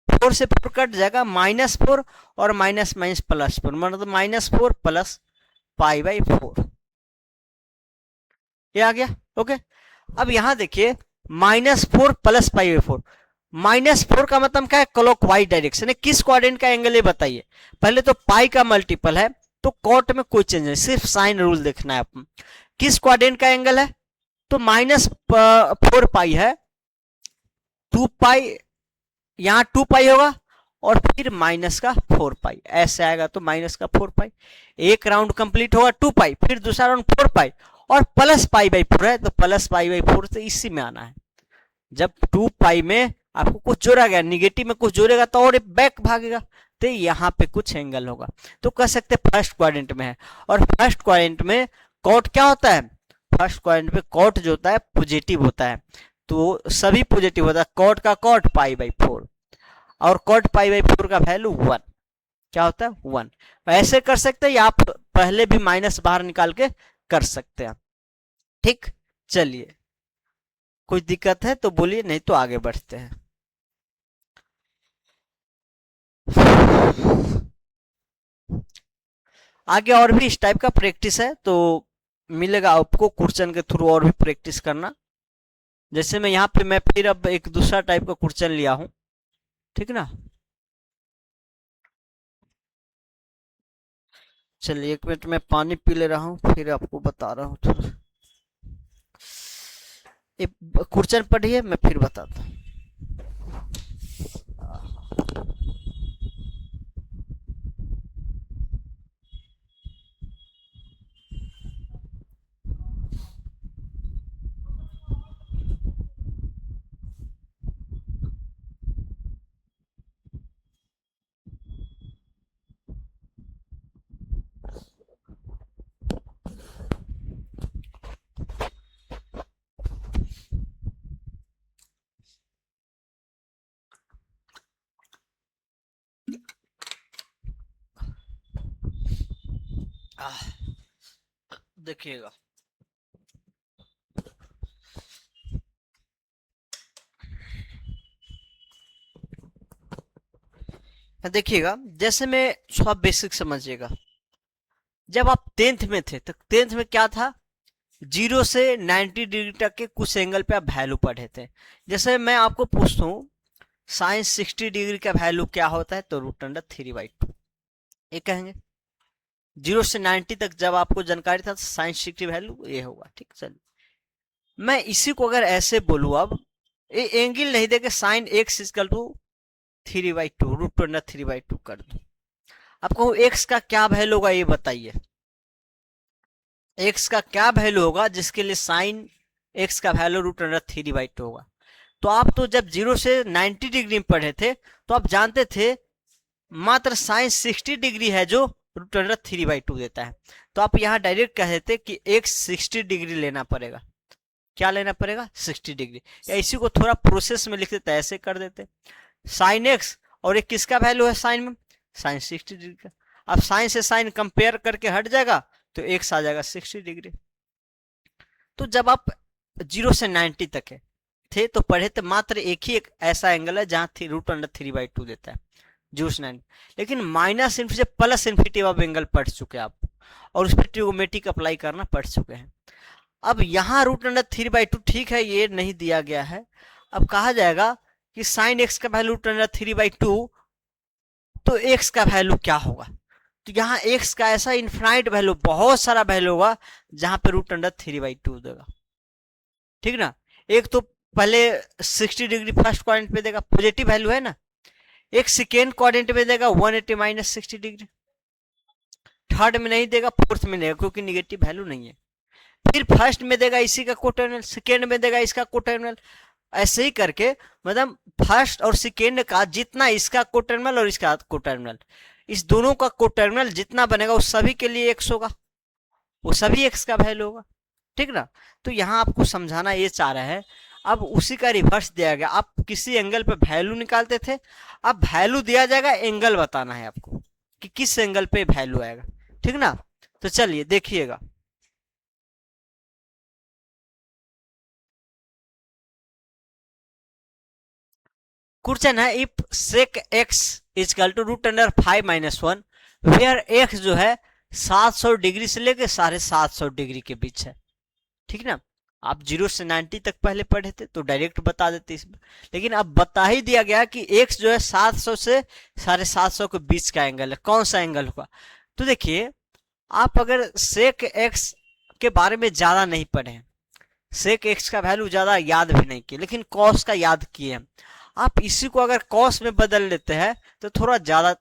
4 से 4 कट जाएगा -4 और माइनस माइनस +4, मतलब -4 प्लस π/4 ये आ गया। ओके, अब यहां देखिए -4 प्लस π/4, -4 का मतलब क्या है? क्लॉकवाइज डायरेक्शन है। किस क्वाड्रेंट का एंगल है बताइए? पहले तो पाई का मल्टीपल है, तो कॉट में कोई चेंज नहीं, सिर्फ साइन रूल देखना है आपको। किस क्वाड्रेंट का एंगल है? तो -4 पाई है, 2 पाई, यहाँ 2 पाई होगा और फिर -4 पाई, ऐसे आएगा। तो -4 पाई, एक राउंड कंप्लीट होगा 2 पाई, फिर दूसरा राउंड 4 पाई और प्लस π/4 है, तो प्लस π/4 से इसी में आना है। जब 2 पाई में आपको कुछ जोड़ा गया, निगेटिव में कुछ जोड़ेगा तो और बैक भागेगा, तो यहाँ पे कुछ एंगल होगा। तो कह सकते फर्स्ट क्वाड्रेंट में है। और फर्स्ट क्वाड्रेंट में कॉट क्या होता है? फर्स्ट क्वाड्रेंट में कॉट जो होता है पॉजिटिव होता है, तो सभी पॉजिटिव होता है। कॉट का कॉट π/4 और कॉट π/4 का वैल्यू 1 क्या होता है? 1। ऐसे कर सकते हैं, या आप पहले भी माइनस बाहर निकाल के कर सकते हैं। ठीक, चलिए, कुछ दिक्कत है तो बोलिए, नहीं तो आगे बढ़ते हैं। आगे और भी इस टाइप का प्रैक्टिस है, तो मिलेगा आपको क्वेश्चन के थ्रू और भी प्रैक्टिस करना। जैसे मैं यहाँ पे मैं फिर अब एक दूसरा टाइप का क्वेश्चन लिया हूं, ठीक ना। चलिए 1 मिनट में पानी पी ले रहा हूँ, फिर आपको बता रहा हूँ थोड़ा। क्वेश्चन पढ़िए, मैं फिर बताता हूँ। देखिएगा, देखिएगा, जैसे मैं थोड़ा बेसिक समझिएगा। जब आप 10th में थे तो 10th में क्या था? 0 से 90 डिग्री तक के कुछ एंगल पे आप वैल्यू पढ़े थे। जैसे मैं आपको पूछता हूँ साइन 60 डिग्री का वैल्यू क्या होता है, तो √3/2 ये कहेंगे। 0 से 90 तक जब आपको जानकारी था साइन 60 वैल्यू ये होगा। ठीक, चलिए मैं इसी को अगर ऐसे बोलूँ, अब ये एंगल नहीं देके साइन x = 3/2, √3/2 कर दूं। अब कहूँ x का क्या वैल्यू होगा ये बताइए। x का क्या वैल्यू होगा जिसके लिए साइन x का वैल्यू √3/2 होगा? तो आप तो जब 0 से 90 डिग्री में पढ़े थे तो आप जानते थे मात्र साइन 60 डिग्री है जो √3/2 देता है। तो आप यहाँ डायरेक्ट कह देते कि एक 60 डिग्री लेना पड़ेगा। क्या लेना पड़ेगा? 60 डिग्री। या इसी को थोड़ा प्रोसेस में लिख देते, ऐसे कर देते साइन एक्स, और एक किसका वैल्यू है साइन में? साइन 60 डिग्री का। अब साइन से साइन कंपेयर करके हट जाएगा तो एक्स आ जाएगा 60 डिग्री। तो जब आप 0 से 90 तक है थे तो पढ़े थे मात्र एक ही एक ऐसा एंगल है जहां √3/2 देता है 0 से 90। लेकिन माइनस इन्फिनिटी से प्लस इन्फिनिटी आप एंगल पढ़ चुके हैं आप, और उस पर ट्रिगोमेट्रिक अप्लाई करना पढ़ चुके हैं। अब यहाँ √3/2 ठीक है, ये नहीं दिया गया है। अब कहा जाएगा कि साइन एक्स का वैल्यू √3/2, तो एक्स का वैल्यू क्या होगा? तो यहाँ एक्स का ऐसा इनफाइनाइट वैल्यू, बहुत सारा वैल्यू होगा जहां पे √3/2 देगा। ठीक ना? एक तो पहले 60 डिग्री फर्स्ट क्वाड्रेंट पे देगा, पॉजिटिव वैल्यू है ना। एक सेकेंड क्वाड्रेंट में देगा 180 - 60 डिग्री, थर्ड में नहीं देगा, फोर्थ में देगा क्योंकि निगेटिव वैल्यू नहीं है। फिर फर्स्ट में देगा इसी का कोटर्मिनल, सेकेंड में देगा इसका कोटर्मिनल, ऐसे ही करके मतलब फर्स्ट और सेकेंड का जितना इसका कोटर्मिनल और इसका कोटर्मिनल, इस दोनों का कोटर्मिनल जितना बनेगा उस सभी के लिए एक्स होगा, वो सभी एक्स का वैल्यू होगा। ठीक ना? तो यहाँ आपको समझाना ये चाह रहा है। अब उसी का रिवर्स दिया गया, आप किसी एंगल पे वैल्यू निकालते थे, अब वैल्यू दिया जाएगा, एंगल बताना है आपको कि किस एंगल पे वैल्यू आएगा। ठीक ना? तो चलिए देखिएगा। क्वेश्चन है if sec x equal to √5 - 1 where x जो है 700 डिग्री से लेके 750 डिग्री के बीच है। ठीक ना? आप 0 से 90 तक पहले पढ़े थे तो डायरेक्ट बता देते इसमें, लेकिन अब बता ही दिया गया कि x जो है 700 से 750 के बीच का एंगल है। कौन सा एंगल होगा? तो देखिए, आप अगर sec x के बारे में ज्यादा नहीं पढ़े हैं, sec x का वैल्यू ज्यादा याद भी नहीं किए, लेकिन cos का याद किए हैं, आप इसी को अगर cos में बदल लेते हैं तो थोड़ा ज्यादा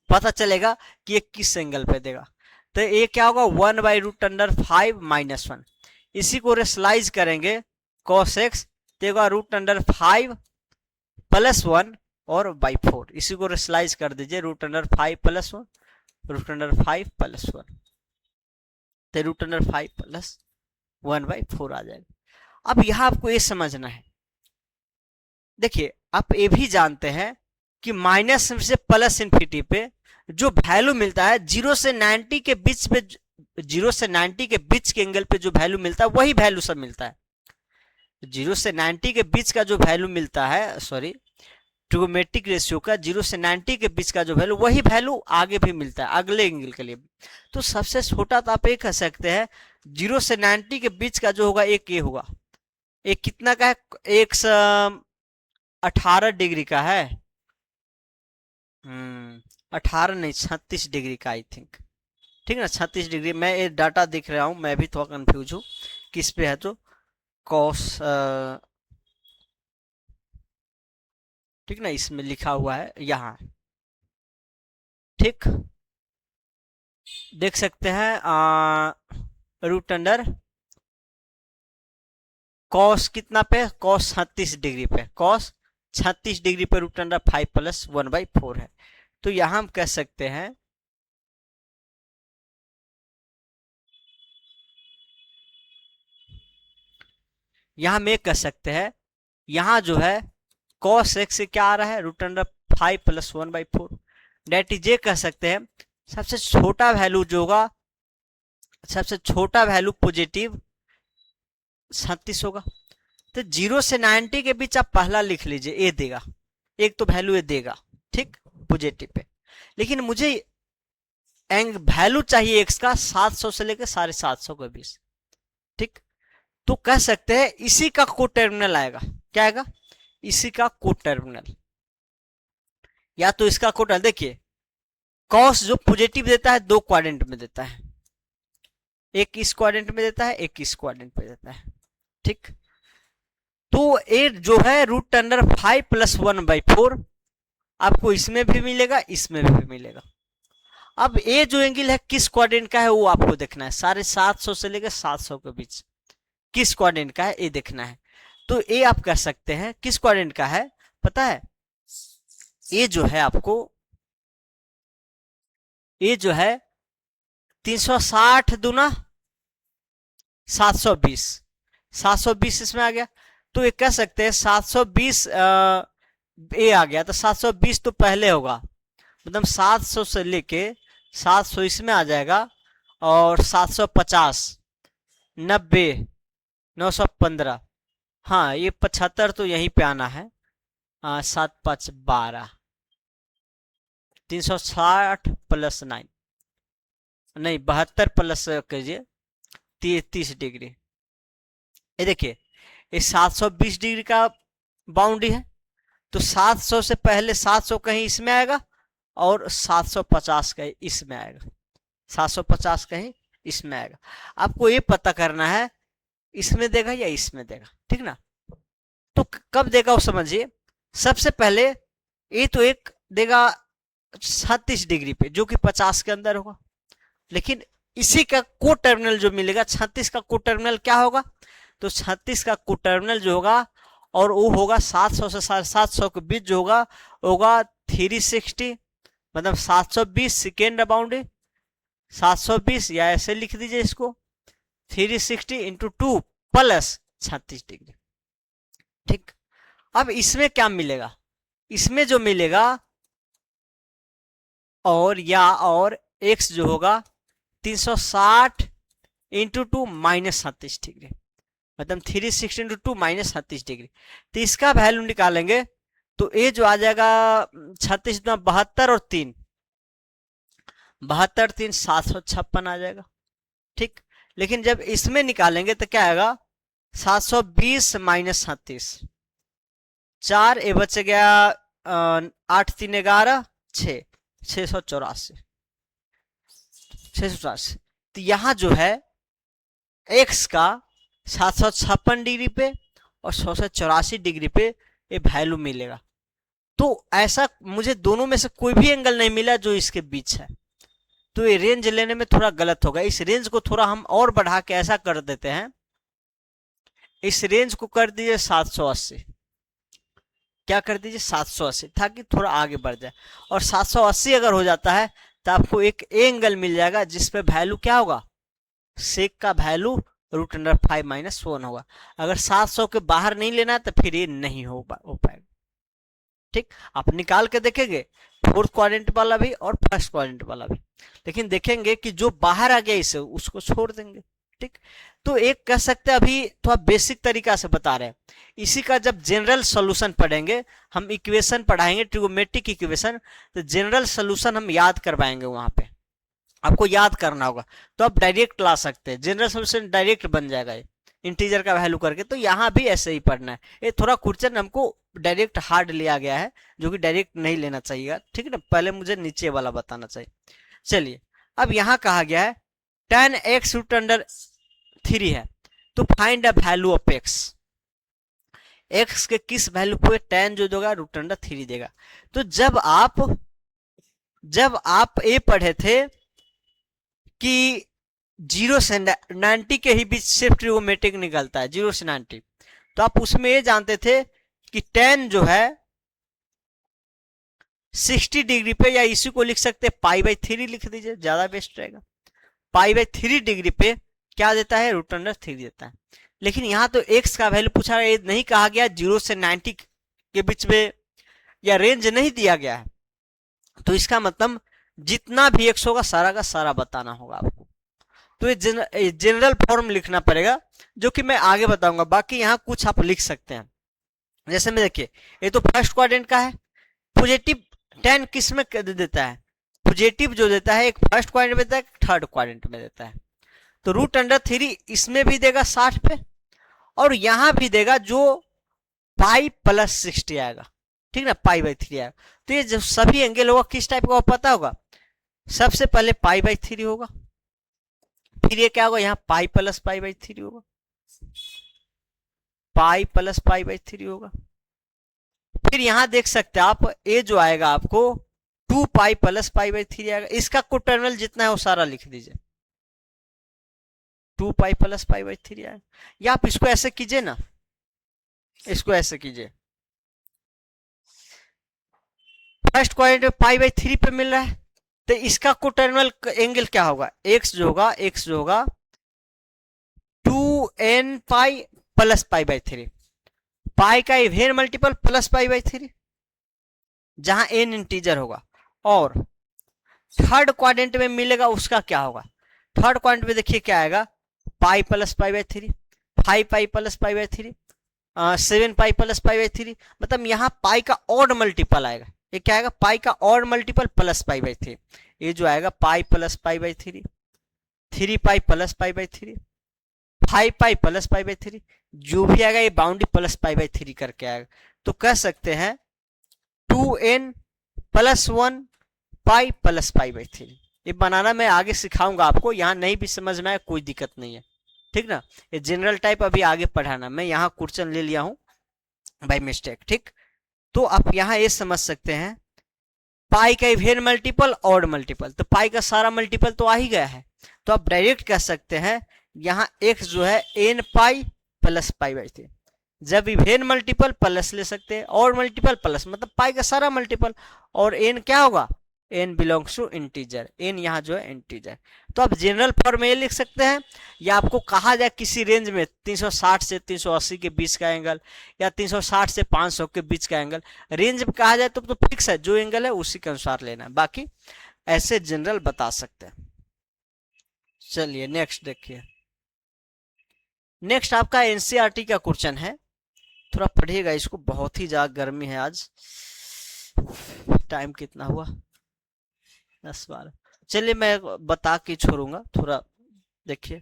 पता चलेगा कि ये किस एंगल पे देगा। तो ये क्या होगा? 1/√5 - 1। इसी को रेशलाइज करेंगे cos x, देगा √5 + 1 और बाई 4। इसी को रेशलाइज कर दीजिए, √5 + 1, √5 + 1, तो √5 + 1/4 आ जाएगा। अब यहां आपको ये समझना है, देखिए आप ये भी जानते हैं कि माइनस से प्लस इन्फिनिटी पे जो वैल्यू मिलता है 0 से 90 के बीच पे, 0 से 90 के बीच के एंगल पे जो वैल्यू मिलता है वही वैल्यू सब मिलता है। 0 से 90 के बीच का जो वैल्यू मिलता है, सॉरी, ट्रिगोमेट्रिक रेशियो का 0 से 90 के बीच का जो वैल्यू, वही वैल्यू आगे भी मिलता है अगले एंगल के लिए। तो सबसे छोटा तो आप ये कह सकते हैं 0 से 90 के बीच का जो होगा एक ये होगा, एक कितना का है? 118 डिग्री का है। 18 नहीं, 36 डिग्री का आई थिंक। ठीक ना? 36 डिग्री। मैं ये डाटा दिख रहा हूं, मैं भी थोड़ा कंफ्यूज हूँ किस पे है। तो कॉस, ठीक ना, इसमें लिखा हुआ है यहाँ। ठीक, देख सकते हैं √, कॉस कितना पे? कॉस 36 डिग्री पे, कॉस 36 डिग्री पे √5 + 1/4 है। तो यहां हम कह सकते हैं यहां में कह सकते हैं यहां जो है cos x से क्या आ रहा है? √5 + 1/4। डेट इज ये कह सकते हैं सबसे छोटा वैल्यू जो होगा, सबसे छोटा वैल्यू पॉजिटिव 36 होगा। तो 0 से 90 के बीच आप पहला लिख लीजिए, ए देगा, एक तो वैल्यू ए देगा, ठीक, पॉजिटिव पे। लेकिन मुझे वैल्यू चाहिए एक्स का 700 से लेकर 750 के बीच। ठीक, तो कह सकते हैं इसी का को टर्मिनल आएगा। क्या आएगा? इसी का को टर्मिनल, या तो इसका को टर्मिनल। देखिए कॉस जो पॉजिटिव देता है दो क्वाड्रेंट में देता है, एक इस क्वाड्रेंट में देता है, एक इस क्वाड्रेंट में देता है। ठीक, तो ए जो है √5 + 1/4 आपको इसमें भी मिलेगा, इसमें भी मिलेगा। अब ए जो एंगल है किस क्वाड्रेंट का है वो आपको देखना है, 750 से लेकर 700 के बीच किस क्वाड्रेंट का है ये देखना है। तो ए आप कह सकते हैं किस क्वाड्रेंट का है पता है? ये जो है आपको, ये जो है 360 दूना 720, 720 इसमें आ गया। तो ये कह सकते हैं 720 ए आ गया, तो 720 तो पहले होगा, मतलब 700 से लेके 700 इसमें आ जाएगा, और 750, 90, 915, हाँ ये 75 तो यहीं पे आना है। 7 5 12, 360 प्लस 9, नहीं 72 प्लस कीजिए 30 डिग्री। ये देखिए ये 720 डिग्री का बाउंड्री है, तो 700 से पहले 700 कहीं इसमें आएगा, और 750 कहीं इसमें आएगा, 750 कहीं इसमें आएगा। आपको ये पता करना है इसमें देगा या इसमें देगा, ठीक ना। तो कब देगा वो समझिए। सबसे पहले ये तो एक देगा 36 डिग्री पे, जो कि 50 के अंदर होगा, लेकिन इसी का को टर्मिनल जो मिलेगा 36 का को टर्मिनल क्या होगा, तो 36 का को टर्मिनल जो होगा, और वो होगा 700 से 750 के बीच जो होगा, होगा 360, मतलब 720 सेकेंड बाउंड्री, 720 या ऐसे लिख दीजिए इसको 360 इंटू 2 प्लस 36 डिग्री। ठीक, अब इसमें क्या मिलेगा, इसमें जो मिलेगा और x जो होगा 360 इंटू 2 माइनस 37 डिग्री, मतलब 360 इंटू 2 माइनस 37 डिग्री। तो इसका वैल्यू निकालेंगे तो ये जो आ जाएगा 36 72 और 3, 72 3 756 आ जाएगा। ठीक, लेकिन जब इसमें निकालेंगे तो क्या आएगा 720 माइनस 37, 4 ये बच गया 8 3 11 6, 684, 684। तो यहां जो है x का 756 डिग्री पे और 684 डिग्री पे ये वैल्यू मिलेगा। तो ऐसा मुझे दोनों में से कोई भी एंगल नहीं मिला जो इसके बीच है, तो ये रेंज लेने में थोड़ा गलत होगा। इस रेंज को थोड़ा हम और बढ़ा के ऐसा कर देते हैं, इस रेंज को कर दीजिए 780, क्या कर दीजिए 780, ताकि थोड़ा आगे बढ़ जाए। और 780 अगर हो जाता है तो आपको एक एंगल मिल जाएगा जिसपे वैल्यू क्या होगा, सेक का वैल्यू √5 - 1 होगा। अगर 700 के बाहर नहीं लेना है तो फिर ये नहीं हो पाएगा। ठीक, आप निकाल के देखेंगे फोर्थ क्वाड्रेंट वाला भी और फर्स्ट क्वाड्रेंट वाला भी, लेकिन देखेंगे कि जो बाहर आ गया इसे उसको छोड़ देंगे। ठीक, तो एक कह सकते हैं अभी थोड़ा बेसिक तरीका से बता रहे हैं। इसी का जब जनरल सॉल्यूशन पढ़ेंगे, हम इक्वेशन पढ़ाएंगे ट्रिगोमेट्रिक इक्वेशन, तो जनरल सॉल्यूशन हम याद करवाएंगे, वहां पे आपको याद करना होगा, तो आप डायरेक्ट ला सकते हैं, जनरल सॉल्यूशन डायरेक्ट बन जाएगा इंटीजर का वैल्यू करके। तो यहाँ भी ऐसे ही पढ़ना है। ये थोड़ा क्वेश्चन हमको डायरेक्ट हार्ड लिया गया है, जो कि डायरेक्ट नहीं लेना चाहिए, ठीक है ना, पहले मुझे नीचे वाला बताना चाहिए। चलिए, अब यहाँ कहा गया है tan x √3 है, तो find a value of x, x के किस वैल्यू पे tan जो देगा √3 देगा। तो जब आप ये पढ़े थे कि 0 से 90 के ही बीच सिर्फ ट्रिगोमेट्रिक निकलता है, 0 से 90, तो आप उसमें ये जानते थे कि tan जो है 60 डिग्री पे, या इसी को लिख सकते π/3 लिख दीजिए, ज्यादा बेस्ट रहेगा। π/3 डिग्री पे क्या देता है, √3 देता है। लेकिन यहाँ तो x का वैल्यू पूछा गया, नहीं कहा गया 0 से 90 के बीच में, या रेंज नहीं दिया गया है, तो इसका मतलब जितना भी x होगा सारा का सारा बताना होगा आपको। तो ये जनरल फॉर्म लिखना पड़ेगा, जो कि मैं आगे बताऊंगा। बाकी यहाँ कुछ आप लिख सकते हैं, जैसे में देखिए ये तो फर्स्ट क्वाड्रेंट का है, पॉजिटिव tan किस में देता है, पॉजिटिव जो देता है एक फर्स्ट क्वाड्रेंट में देता है, एक थर्ड क्वाड्रेंट में देता है। तो √3 इसमें भी देगा 60 पे, और यहां भी देगा जो π+60 आएगा, ठीक ना, π/3 आएगा। तो ये जो सभी एंगल होगा किस टाइप का पता होगा, सबसे पहले π/3 होगा, फिर ये क्या होगा, यहाँ π+π/3 होगा, π+π/3 होगा। फिर यहां देख सकते हैं आप, ये जो आएगा आपको 2π+π/3 आएगा। इसका को टर्मिनल जितना है वो सारा लिख दीजिए, 2π+π/3 आएगा। या आप इसको ऐसे कीजिए ना, इसको ऐसे कीजिए, फर्स्ट क्वाड्रेंट में पाई बाई 3 पे मिल रहा है, तो इसका कोटर्नल एंगल क्या होगा, x जो होगा 2n pi plus pi by 3, पाई का even multiple plus pi by 3, जहां n इंटीजर होगा। और थर्ड क्वाड्रेंट में मिलेगा उसका क्या होगा, थर्ड क्वाड्रेंट में देखिए क्या आएगा, pi plus pi by 3, 5 pi plus pi by 3, 7 pi plus pi by 3, मतलब यहाँ पाई का ऑड मल्टीपल आएगा। ये क्या आएगा, पाई का odd multiple plus pi by 3, ये जो आएगा pi plus pi by 3, 3 pi plus pi by 3, 5 pi plus pi by 3, जो भी आएगा ये बाउंड्री प्लस पाई बाई 3 करके आएगा। तो कह सकते हैं 2n plus 1 pi plus pi by 3। ये बनाना मैं आगे सिखाऊंगा आपको, यहाँ नहीं भी समझ में आए कोई दिक्कत नहीं है, ठीक ना। ये जनरल टाइप अभी आगे पढ़ाना, मैं यहाँ क्वेश्चन ले लिया हूँ बाय मिस्टेक, ठीक। तो आप यहाँ ये समझ सकते हैं पाई का इवेन मल्टीपल ऑड मल्टीपल, तो पाई का सारा मल्टीपल तो आ ही गया है, तो आप डायरेक्ट कह सकते हैं यहाँ x जो है n pi plus pi by 3, जब इवेन मल्टीपल प्लस ले सकते हैं, ऑड मल्टीपल प्लस, मतलब पाई का सारा मल्टीपल, और n क्या होगा, n belongs to integer, n यहाँ जो है इंटीजर। तो आप जनरल फॉर्म में ये लिख सकते हैं, या आपको कहा जाए किसी रेंज में 360 से 380 के बीच का एंगल, या 360 से 500 के बीच का एंगल, रेंज में कहा जाए तो फिक्स है, जो एंगल है उसी के अनुसार लेना है, बाकी ऐसे जनरल बता सकते हैं। चलिए नेक्स्ट देखिए, नेक्स्ट आपका एनसीईआरटी का क्वेश्चन है, थोड़ा पढ़िएगा इसको, बहुत ही ज्यादा गर्मी है आज। टाइम कितना हुआ, 10-12, चलिए मैं बता के छोड़ूंगा, थोड़ा देखिए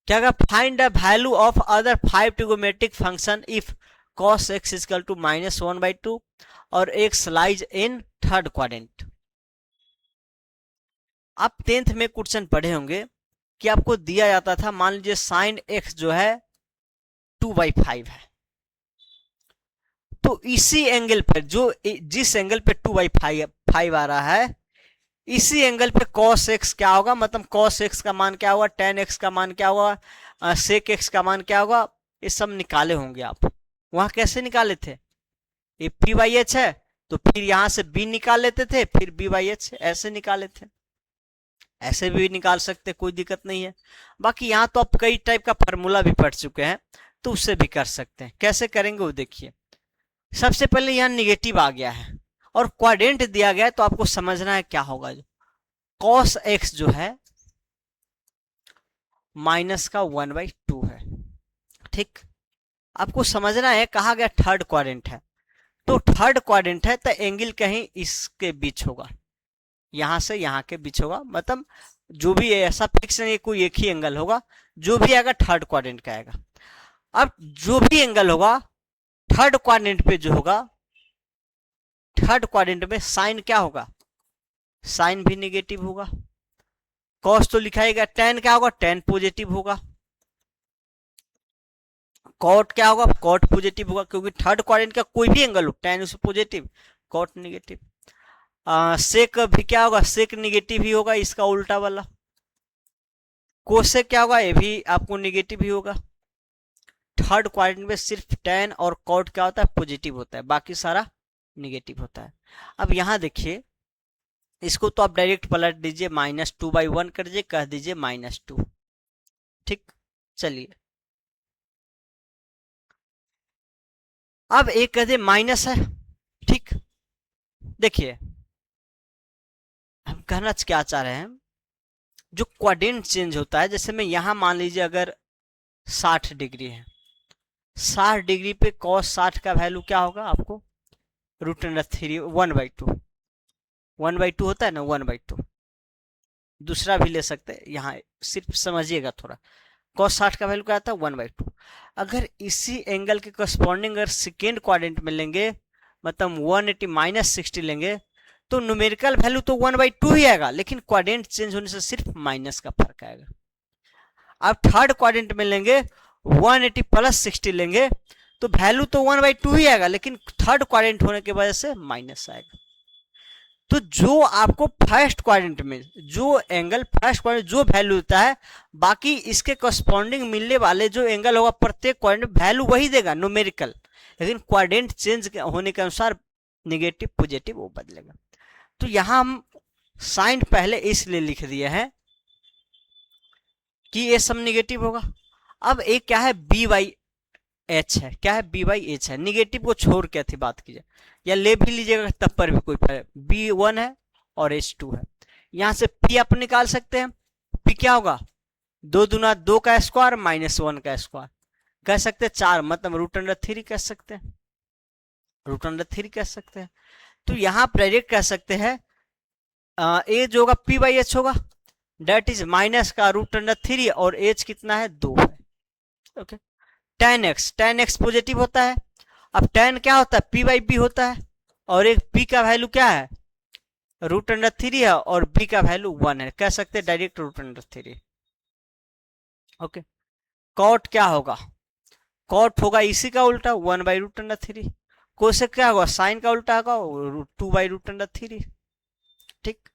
क्या होगा, find the value of other 5 trigonometric function if cos x equal to -1/2 और x lies in third quadrant. आप 10th में क्वेश्चन पढ़े होंगे कि आपको दिया जाता था, मान लीजिए साइन x जो है 2/5 है, तो इसी एंगल पर जिस एंगल पे 2/5 आ रहा है, इसी एंगल पे cos x क्या होगा, मतलब cos x का मान क्या होगा, tan x का मान क्या होगा, sec x का मान क्या होगा, ये सब निकाले होंगे आप। वहां कैसे निकाले थे, ये p/h है तो फिर यहां से b निकाल लेते थे, फिर b/h ऐसे निकाले थे, ऐसे भी निकाल सकते, कोई दिक्कत नहीं है। बाकी यहाँ तो आप कई टाइप का फार्मूला भी पढ़ चुके हैं, तो उससे भी कर सकते हैं। कैसे करेंगे वो देखिए, सबसे पहले यहाँ निगेटिव आ गया है और क्वाड्रेंट दिया गया है, तो आपको समझना है क्या होगा, जो cos x जो है माइनस का 1/2 है, ठीक। आपको समझना है, कहा गया थर्ड क्वाड्रेंट है, तो थर्ड क्वाड्रेंट है तो एंगल कहीं इसके बीच होगा, यहां से यहां के बीच होगा, मतलब जो भी ऐसा फिक्स नहीं, कोई एक ही एंगल होगा, जो भी आएगा थर्ड क्वाड्रेंट का आएगा। अब जो भी एंगल होगा थर्ड क्वाड्रेंट पे जो होगा, थर्ड क्वाड्रेंट में साइन क्या होगा, साइन भी निगेटिव होगा, कॉस तो लिखाएगा, टेन क्या होगा, टेन पॉजिटिव होगा, कॉट क्या होगा, कॉट पॉजिटिव होगा, क्योंकि थर्ड क्वाड्रेंट का कोई भी एंगल हो, टेन उससे पॉजिटिव, कॉट निगेटिव। सेक भी क्या होगा, सेक निगेटिव ही होगा, इसका उल्टा वाला। कोसेक क्या होगा, ये भी आपको निगेटिव ही होगा। थर्ड क्वाड्रेंट में सिर्फ टेन और कॉट क्या होता है, पॉजिटिव होता है, बाकी सारा निगेटिव होता है। अब यहां देखिए, इसको तो आप डायरेक्ट पलट दीजिए, -2/1 कर दीजिए, कह दीजिए -2, ठीक। चलिए अब एक कह दे माइनस है, ठीक। देखिए हम कहना क्या चाह रहे हैं, जो क्वाड्रेंट चेंज होता है, जैसे मैं यहां मान लीजिए अगर 60 डिग्री है, 60 डिग्री पे cos 60 का वैल्यू क्या होगा आपको, √3 1/2 होता है ना, 1/2। दूसरा भी ले सकते हैं, यहाँ सिर्फ समझिएगा थोड़ा, cos 60 का वैल्यू क्या आता है, 1/2। अगर इसी एंगल के करस्पॉन्डिंग अगर सेकेंड क्वाड्रेंट में लेंगे, मतलब 180 -60 लेंगे, तो न्यूमेरिकल वैल्यू तो 1/2 ही आएगा, लेकिन क्वाड्रेंट चेंज होने से सिर्फ माइनस का फर्क आएगा। अब थर्ड क्वाड्रेंट में लेंगे, 180 + 60 लेंगे, तो वैल्यू तो 1/2 ही आएगा, लेकिन थर्ड क्वाड्रेंट होने की वजह से माइनस आएगा। तो जो आपको फर्स्ट क्वाड्रेंट में जो एंगल, फर्स्ट क्वाड्रेंट जो वैल्यू होता है, बाकी इसके करस्पॉन्डिंग मिलने वाले जो एंगल होगा प्रत्येक क्वाड्रेंट वैल्यू वही देगा न्यूमेरिकल, लेकिन क्वाड्रेंट चेंज होने के अनुसार निगेटिव पॉजिटिव वो बदलेगा। तो यहां हम साइन पहले इसलिए लिख दिए हैं कि ये सब निगेटिव होगा। अब एक क्या है बी वाई एच है, क्या है बी वाई एच है, निगेटिव को छोड़ के थी बात कीजिए, या ले भी लीजिएगा तब पर भी कोई फर्क, बी वन है और एच टू है। यहां से पी आप निकाल सकते हैं, पी क्या होगा, दो दुना दो का स्क्वायर माइनस वन का स्क्वायर, कह सकते हैं चार, मतलब रूट अंडर थ्री कह सकते हैं, रूट अंडर थ्री कह सकते हैं। तो यहां प्रेडिक्ट कह सकते हैं ए जो होगा पी बाई एच होगा, डेट इज माइनस का रूट अंडर थ्री, और एच कितना है, दो है। ओके, टेन एक्स पॉजिटिव होता है। अब टेन क्या होता है, पी बाई बी होता है, और एक पी का वैल्यू क्या है, रूट अंडर थ्री है, और बी का वैल्यू वन है, कह सकते हैं direct root under three. Okay, cot क्या होगा, कॉट होगा इसी का उल्टा, one by root under three. Cosec क्या होगा, साइन का उल्टा होगा, two by root under three. ठीक,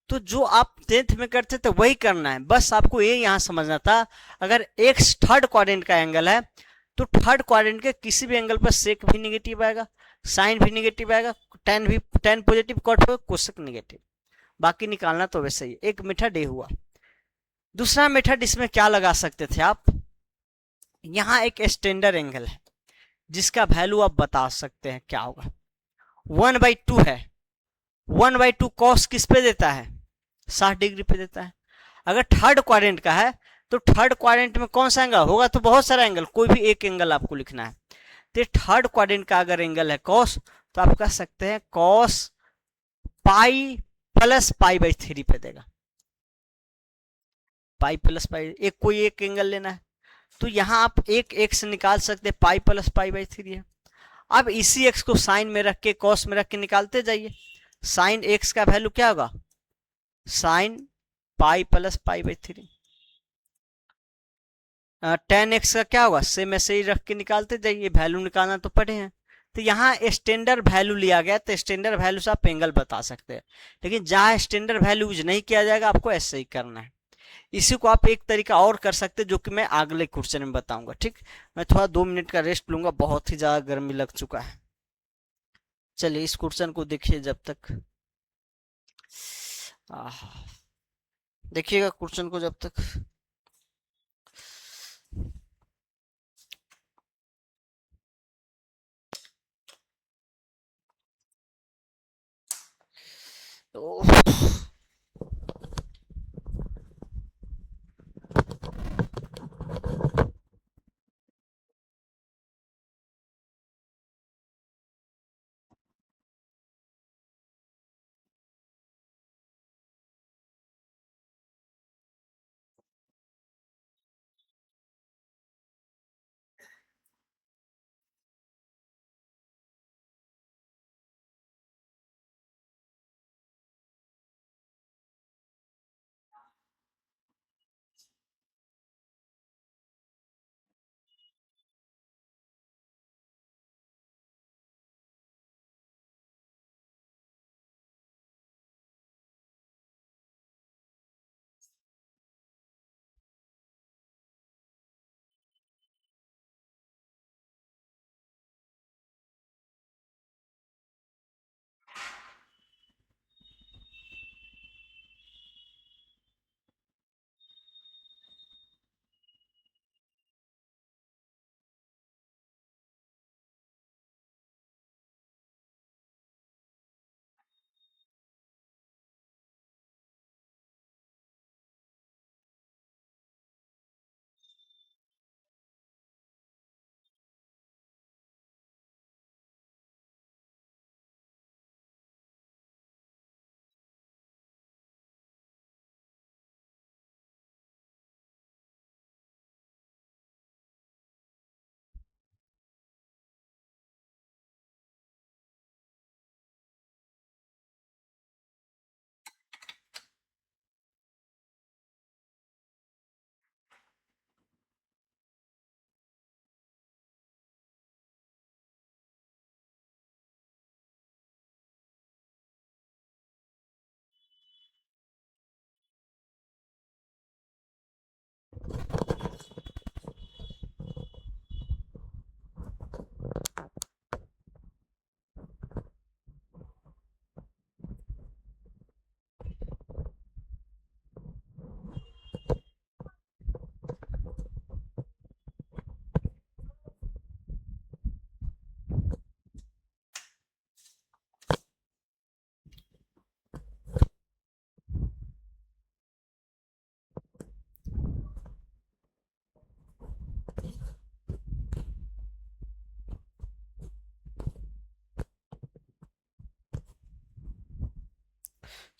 तो जो आप 10th में करते थे वही करना है, बस आपको ये यहां समझना था। अगर एक्स थर्ड क्वाड्रेंट का एंगल है तो थर्ड क्वाड्रेंट के किसी भी एंगल पर सेक भी निगेटिव आएगा, साइन भी निगेटिव आएगा, टेन भी, tan positive, cot cosec negative, बाकी निकालना तो वैसे ही। एक मेथड ये हुआ। दूसरा मेथड इसमें क्या लगा सकते थे आप, यहां एक स्टैंडर्ड एंगल है जिसका वैल्यू आप बता सकते हैं क्या होगा, 1/2 है, 1/2 कॉस किस पे देता है, 60 डिग्री पे देता है। अगर थर्ड क्वाड्रेंट का है तो थर्ड क्वाड्रेंट में कौन सा एंगल होगा, तो बहुत सारा एंगल, कोई भी एक एंगल आपको लिखना है। तो थर्ड क्वाड्रेंट का अगर एंगल है कॉस, तो आप कह सकते हैं cos pi plus pi by three पे देगा, पाई प्लस पाई, एक कोई एक एंगल लेना है। तो यहां आप एक एक्स निकाल सकते हैं, pi plus pi by three है। अब इसी एक्स को साइन में रख के कॉस में रख के निकालते जाइए, साइन एक्स का वैल्यू क्या होगा, sine pi plus pi by three. Ten x का क्या होगा, सेम ऐसे ही रख के निकालते जाइए, वैल्यू निकालना तो पड़े हैं। तो यहाँ स्टैंडर्ड वैल्यू लिया गया, तो स्टैंडर्ड वैल्यू से आप एंगल बता सकते हैं, लेकिन जहां स्टैंडर्ड वैल्यू यूज नहीं किया जाएगा आपको ऐसे ही करना है। इसी को आप एक तरीका और कर सकते हैं जो कि मैं अगले क्वेश्चन में बताऊंगा। ठीक, मैं थोड़ा 2 मिनट का रेस्ट लूंगा, बहुत ही ज्यादा गर्मी लग चुका है। चलिए इस क्वेश्चन को देखिए जब तक, देखिएगा क्वेश्चन को जब तक। तो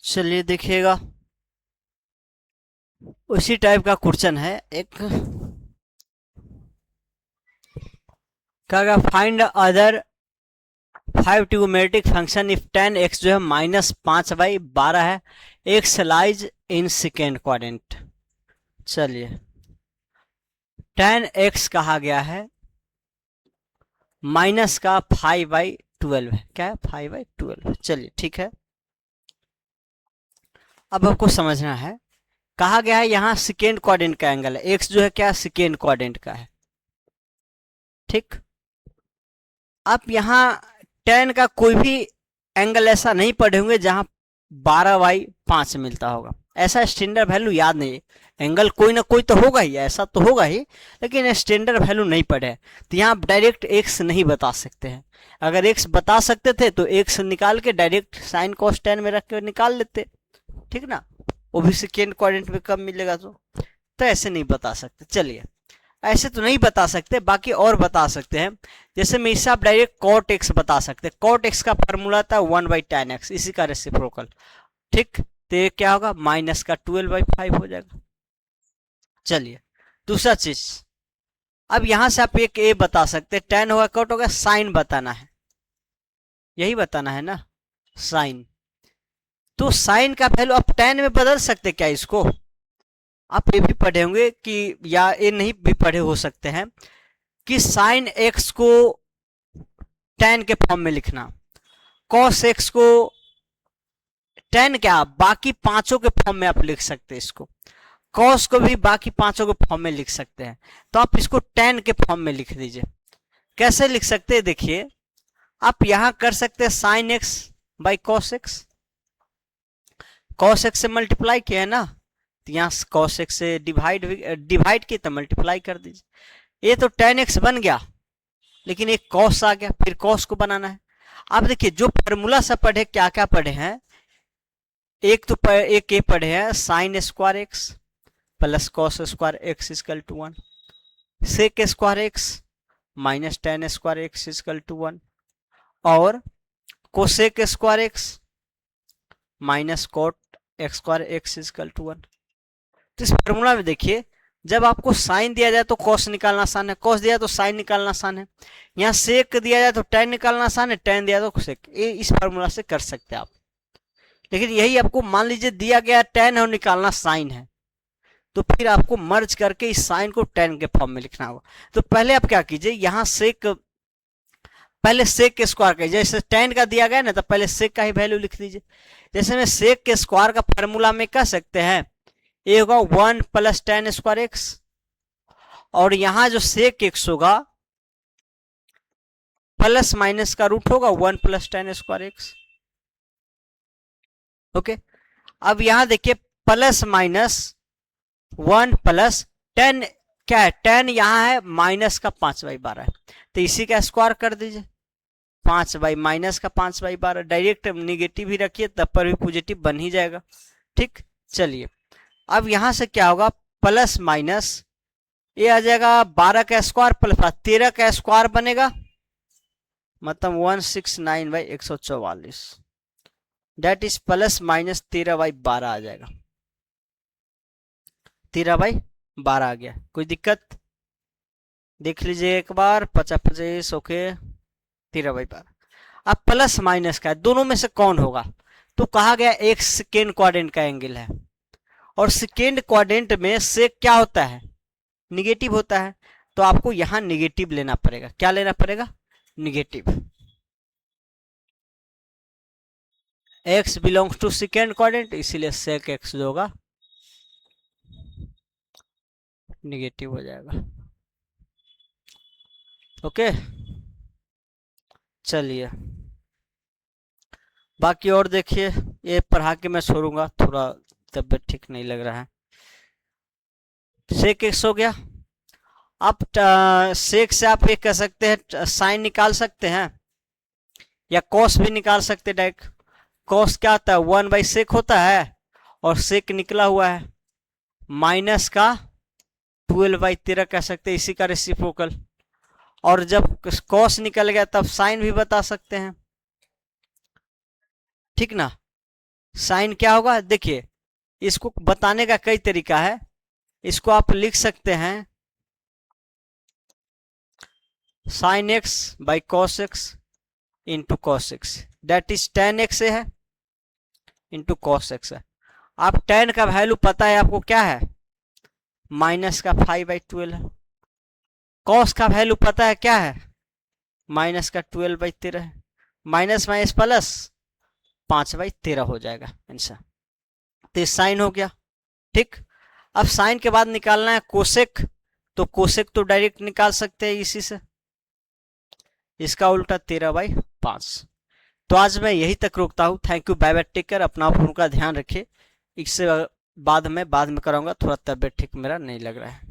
चलिए देखिएगा, उसी टाइप का क्वेश्चन है एक, क्या find other 5 trigonometric function if tan x जो है -5/12 है, x lies in second quadrant. चलिए tan x कहा गया है माइनस का 5/12 है, क्या है 5/12। चलिए ठीक है, अब आपको समझना है, कहा गया है यहाँ सेकेंड क्वाड्रेंट का एंगल है, x जो है क्या सेकेंड क्वाड्रेंट का है, ठीक। आप यहाँ tan का कोई भी एंगल ऐसा नहीं पढ़े होंगे जहां 12/5 मिलता होगा, ऐसा स्टैंडर्ड वैल्यू याद नहीं है। एंगल कोई ना कोई तो होगा ही, ऐसा तो होगा ही, लेकिन स्टैंडर्ड वैल्यू नहीं पढ़े, तो यहाँ आप डायरेक्ट x नहीं बता सकते हैं। अगर x बता सकते थे तो x निकाल के डायरेक्ट साइन कॉस tan में रख के निकाल लेते, ठीक ना, वो भी सेकेंड क्वाड्रेंट में कब मिलेगा, तो ऐसे नहीं बता सकते। चलिए ऐसे तो नहीं बता सकते, बाकी और बता सकते हैं, जैसे में इससे आप डायरेक्ट कॉट एक्स बता सकते हैं। कॉट एक्स का फॉर्मूला था 1/tan x, इसी का रेसिप्रोकल, ठीक। तो ये क्या होगा माइनस का 12/5 हो जाएगा। चलिए दूसरा चीज, अब यहां से आप एक ए बता सकते हैं, tan होगा कॉट होगा, साइन बताना है, यही बताना है ना, साइन। तो साइन का वैल्यू आप tan में बदल सकते क्या इसको, आप ये भी पढ़े होंगे कि, या ये नहीं भी पढ़े हो सकते हैं कि साइन एक्स को tan के फॉर्म में लिखना, कॉस एक्स को tan क्या बाकी पांचों के फॉर्म में आप लिख सकते हैं, इसको कॉस को भी बाकी पांचों के फॉर्म में लिख सकते हैं, तो आप इसको tan के फॉर्म में लिख दीजिए। कैसे लिख सकते हैं देखिए, आप यहां कर सकते हैं sine x by cos x, cos x से मल्टीप्लाई किया है ना, तो यहाँ कॉस एक्स से डिवाइड किया तो मल्टीप्लाई कर दीजिए, ये तो tan x बन गया, लेकिन एक कॉस आ गया, फिर कॉस को बनाना है। अब देखिए जो फॉर्मूला सब पढ़े, क्या क्या पढ़े हैं, एक तो एक ये पढ़े हैं sine square x plus cos square x equal to 1, sec square x minus tan square x equal to 1, और cosec square x minus cot x square x equal to 1। तो इस फॉर्मूला में देखिए, जब आपको साइन दिया जाए तो कॉस निकालना आसान है, कॉस दिया तो साइन निकालना आसान है, यहाँ सेक दिया जाए तो tan निकालना आसान है, tan दिया तो सेक, ये इस फॉर्मूला से कर सकते हैं आप। लेकिन यही आपको मान लीजिए दिया गया tan है और निकालना साइन है, तो फिर आपको मर्ज करके इस साइन को tan के फॉर्म में लिखना होगा। तो पहले आप क्या कीजिए, यहाँ सेक, पहले सेक के स्क्वायर का, जैसे tan का दिया गया ना, तो पहले सेक का ही वैल्यू लिख दीजिए। जैसे में सेक के स्क्वायर का फॉर्मूला में कह सकते हैं, ये होगा 1 प्लस tan स्क्वायर एक्स, और यहां जो सेक एक्स होगा प्लस माइनस का रूट होगा 1 plus tan square x. Okay, अब यहां देखिए प्लस माइनस 1 प्लस tan, क्या है tan यहां है माइनस का 5/12 है, तो इसी का स्क्वायर कर दीजिए, 5/-5/12, डायरेक्ट निगेटिव ही रखिए तब पर भी पॉजिटिव बन ही जाएगा, ठीक। चलिए अब यहां से क्या होगा, प्लस माइनस ये आ जाएगा 12 का स्क्वायर प्लस 13 का स्क्वायर बनेगा, मतलब 169/144, डेट इज प्लस माइनस 13/12 आ जाएगा, 13/12 आ गया। कोई दिक्कत, देख लीजिए एक बार, 50-50 ओके, 13/12। अब प्लस माइनस का दोनों में से कौन होगा, तो कहा गया एक सेकेंड क्वाड्रेंट का एंगल है, और सेकेंड क्वाड्रेंट में से क्या होता है, निगेटिव होता है, तो आपको यहां निगेटिव लेना पड़ेगा, क्या लेना पड़ेगा, negative. x belongs to second quadrant, इसीलिए सेक x जो होगा निगेटिव हो जाएगा। ओके चलिए बाकी और देखिए, ये पढ़ा के मैं छोड़ूंगा, थोड़ा तबियत ठीक नहीं लग रहा है। सेक एक्स हो गया, अब सेक से आप ये कह सकते हैं साइन निकाल सकते हैं, या कॉस भी निकाल सकते हैं डायरेक्ट। कॉस क्या होता है 1/सेक होता है, और सेक निकला हुआ है माइनस का 12/13 कह सकते हैं, इसी का रेसिप्रोकल। और जब कॉस निकल गया तब साइन भी बता सकते हैं, ठीक ना। साइन क्या होगा, देखिए इसको बताने का कई तरीका है। इसको आप लिख सकते हैं sine x by cos x into cos x, that is ten x है इंटू कॉस एक्स है। आप टेन का वैल्यू पता है आपको क्या है, माइनस का 5/12 है। कॉस का वैल्यू पता है क्या है, माइनस का 12/13 है। माइनस माइनस प्लस 5/13 हो जाएगा आंसर। तो साइन हो गया, ठीक। अब साइन के बाद निकालना है कोसेक, तो कोसेक तो डायरेक्ट निकाल सकते हैं इसी से, इसका उल्टा 13/5। तो आज मैं यही तक रोकता हूँ। Thank you, bye bye, take care, अपना आप उनका ध्यान रखिए। इससे बाद में कराऊंगा, थोड़ा तबियत ठीक मेरा नहीं लग रहा है।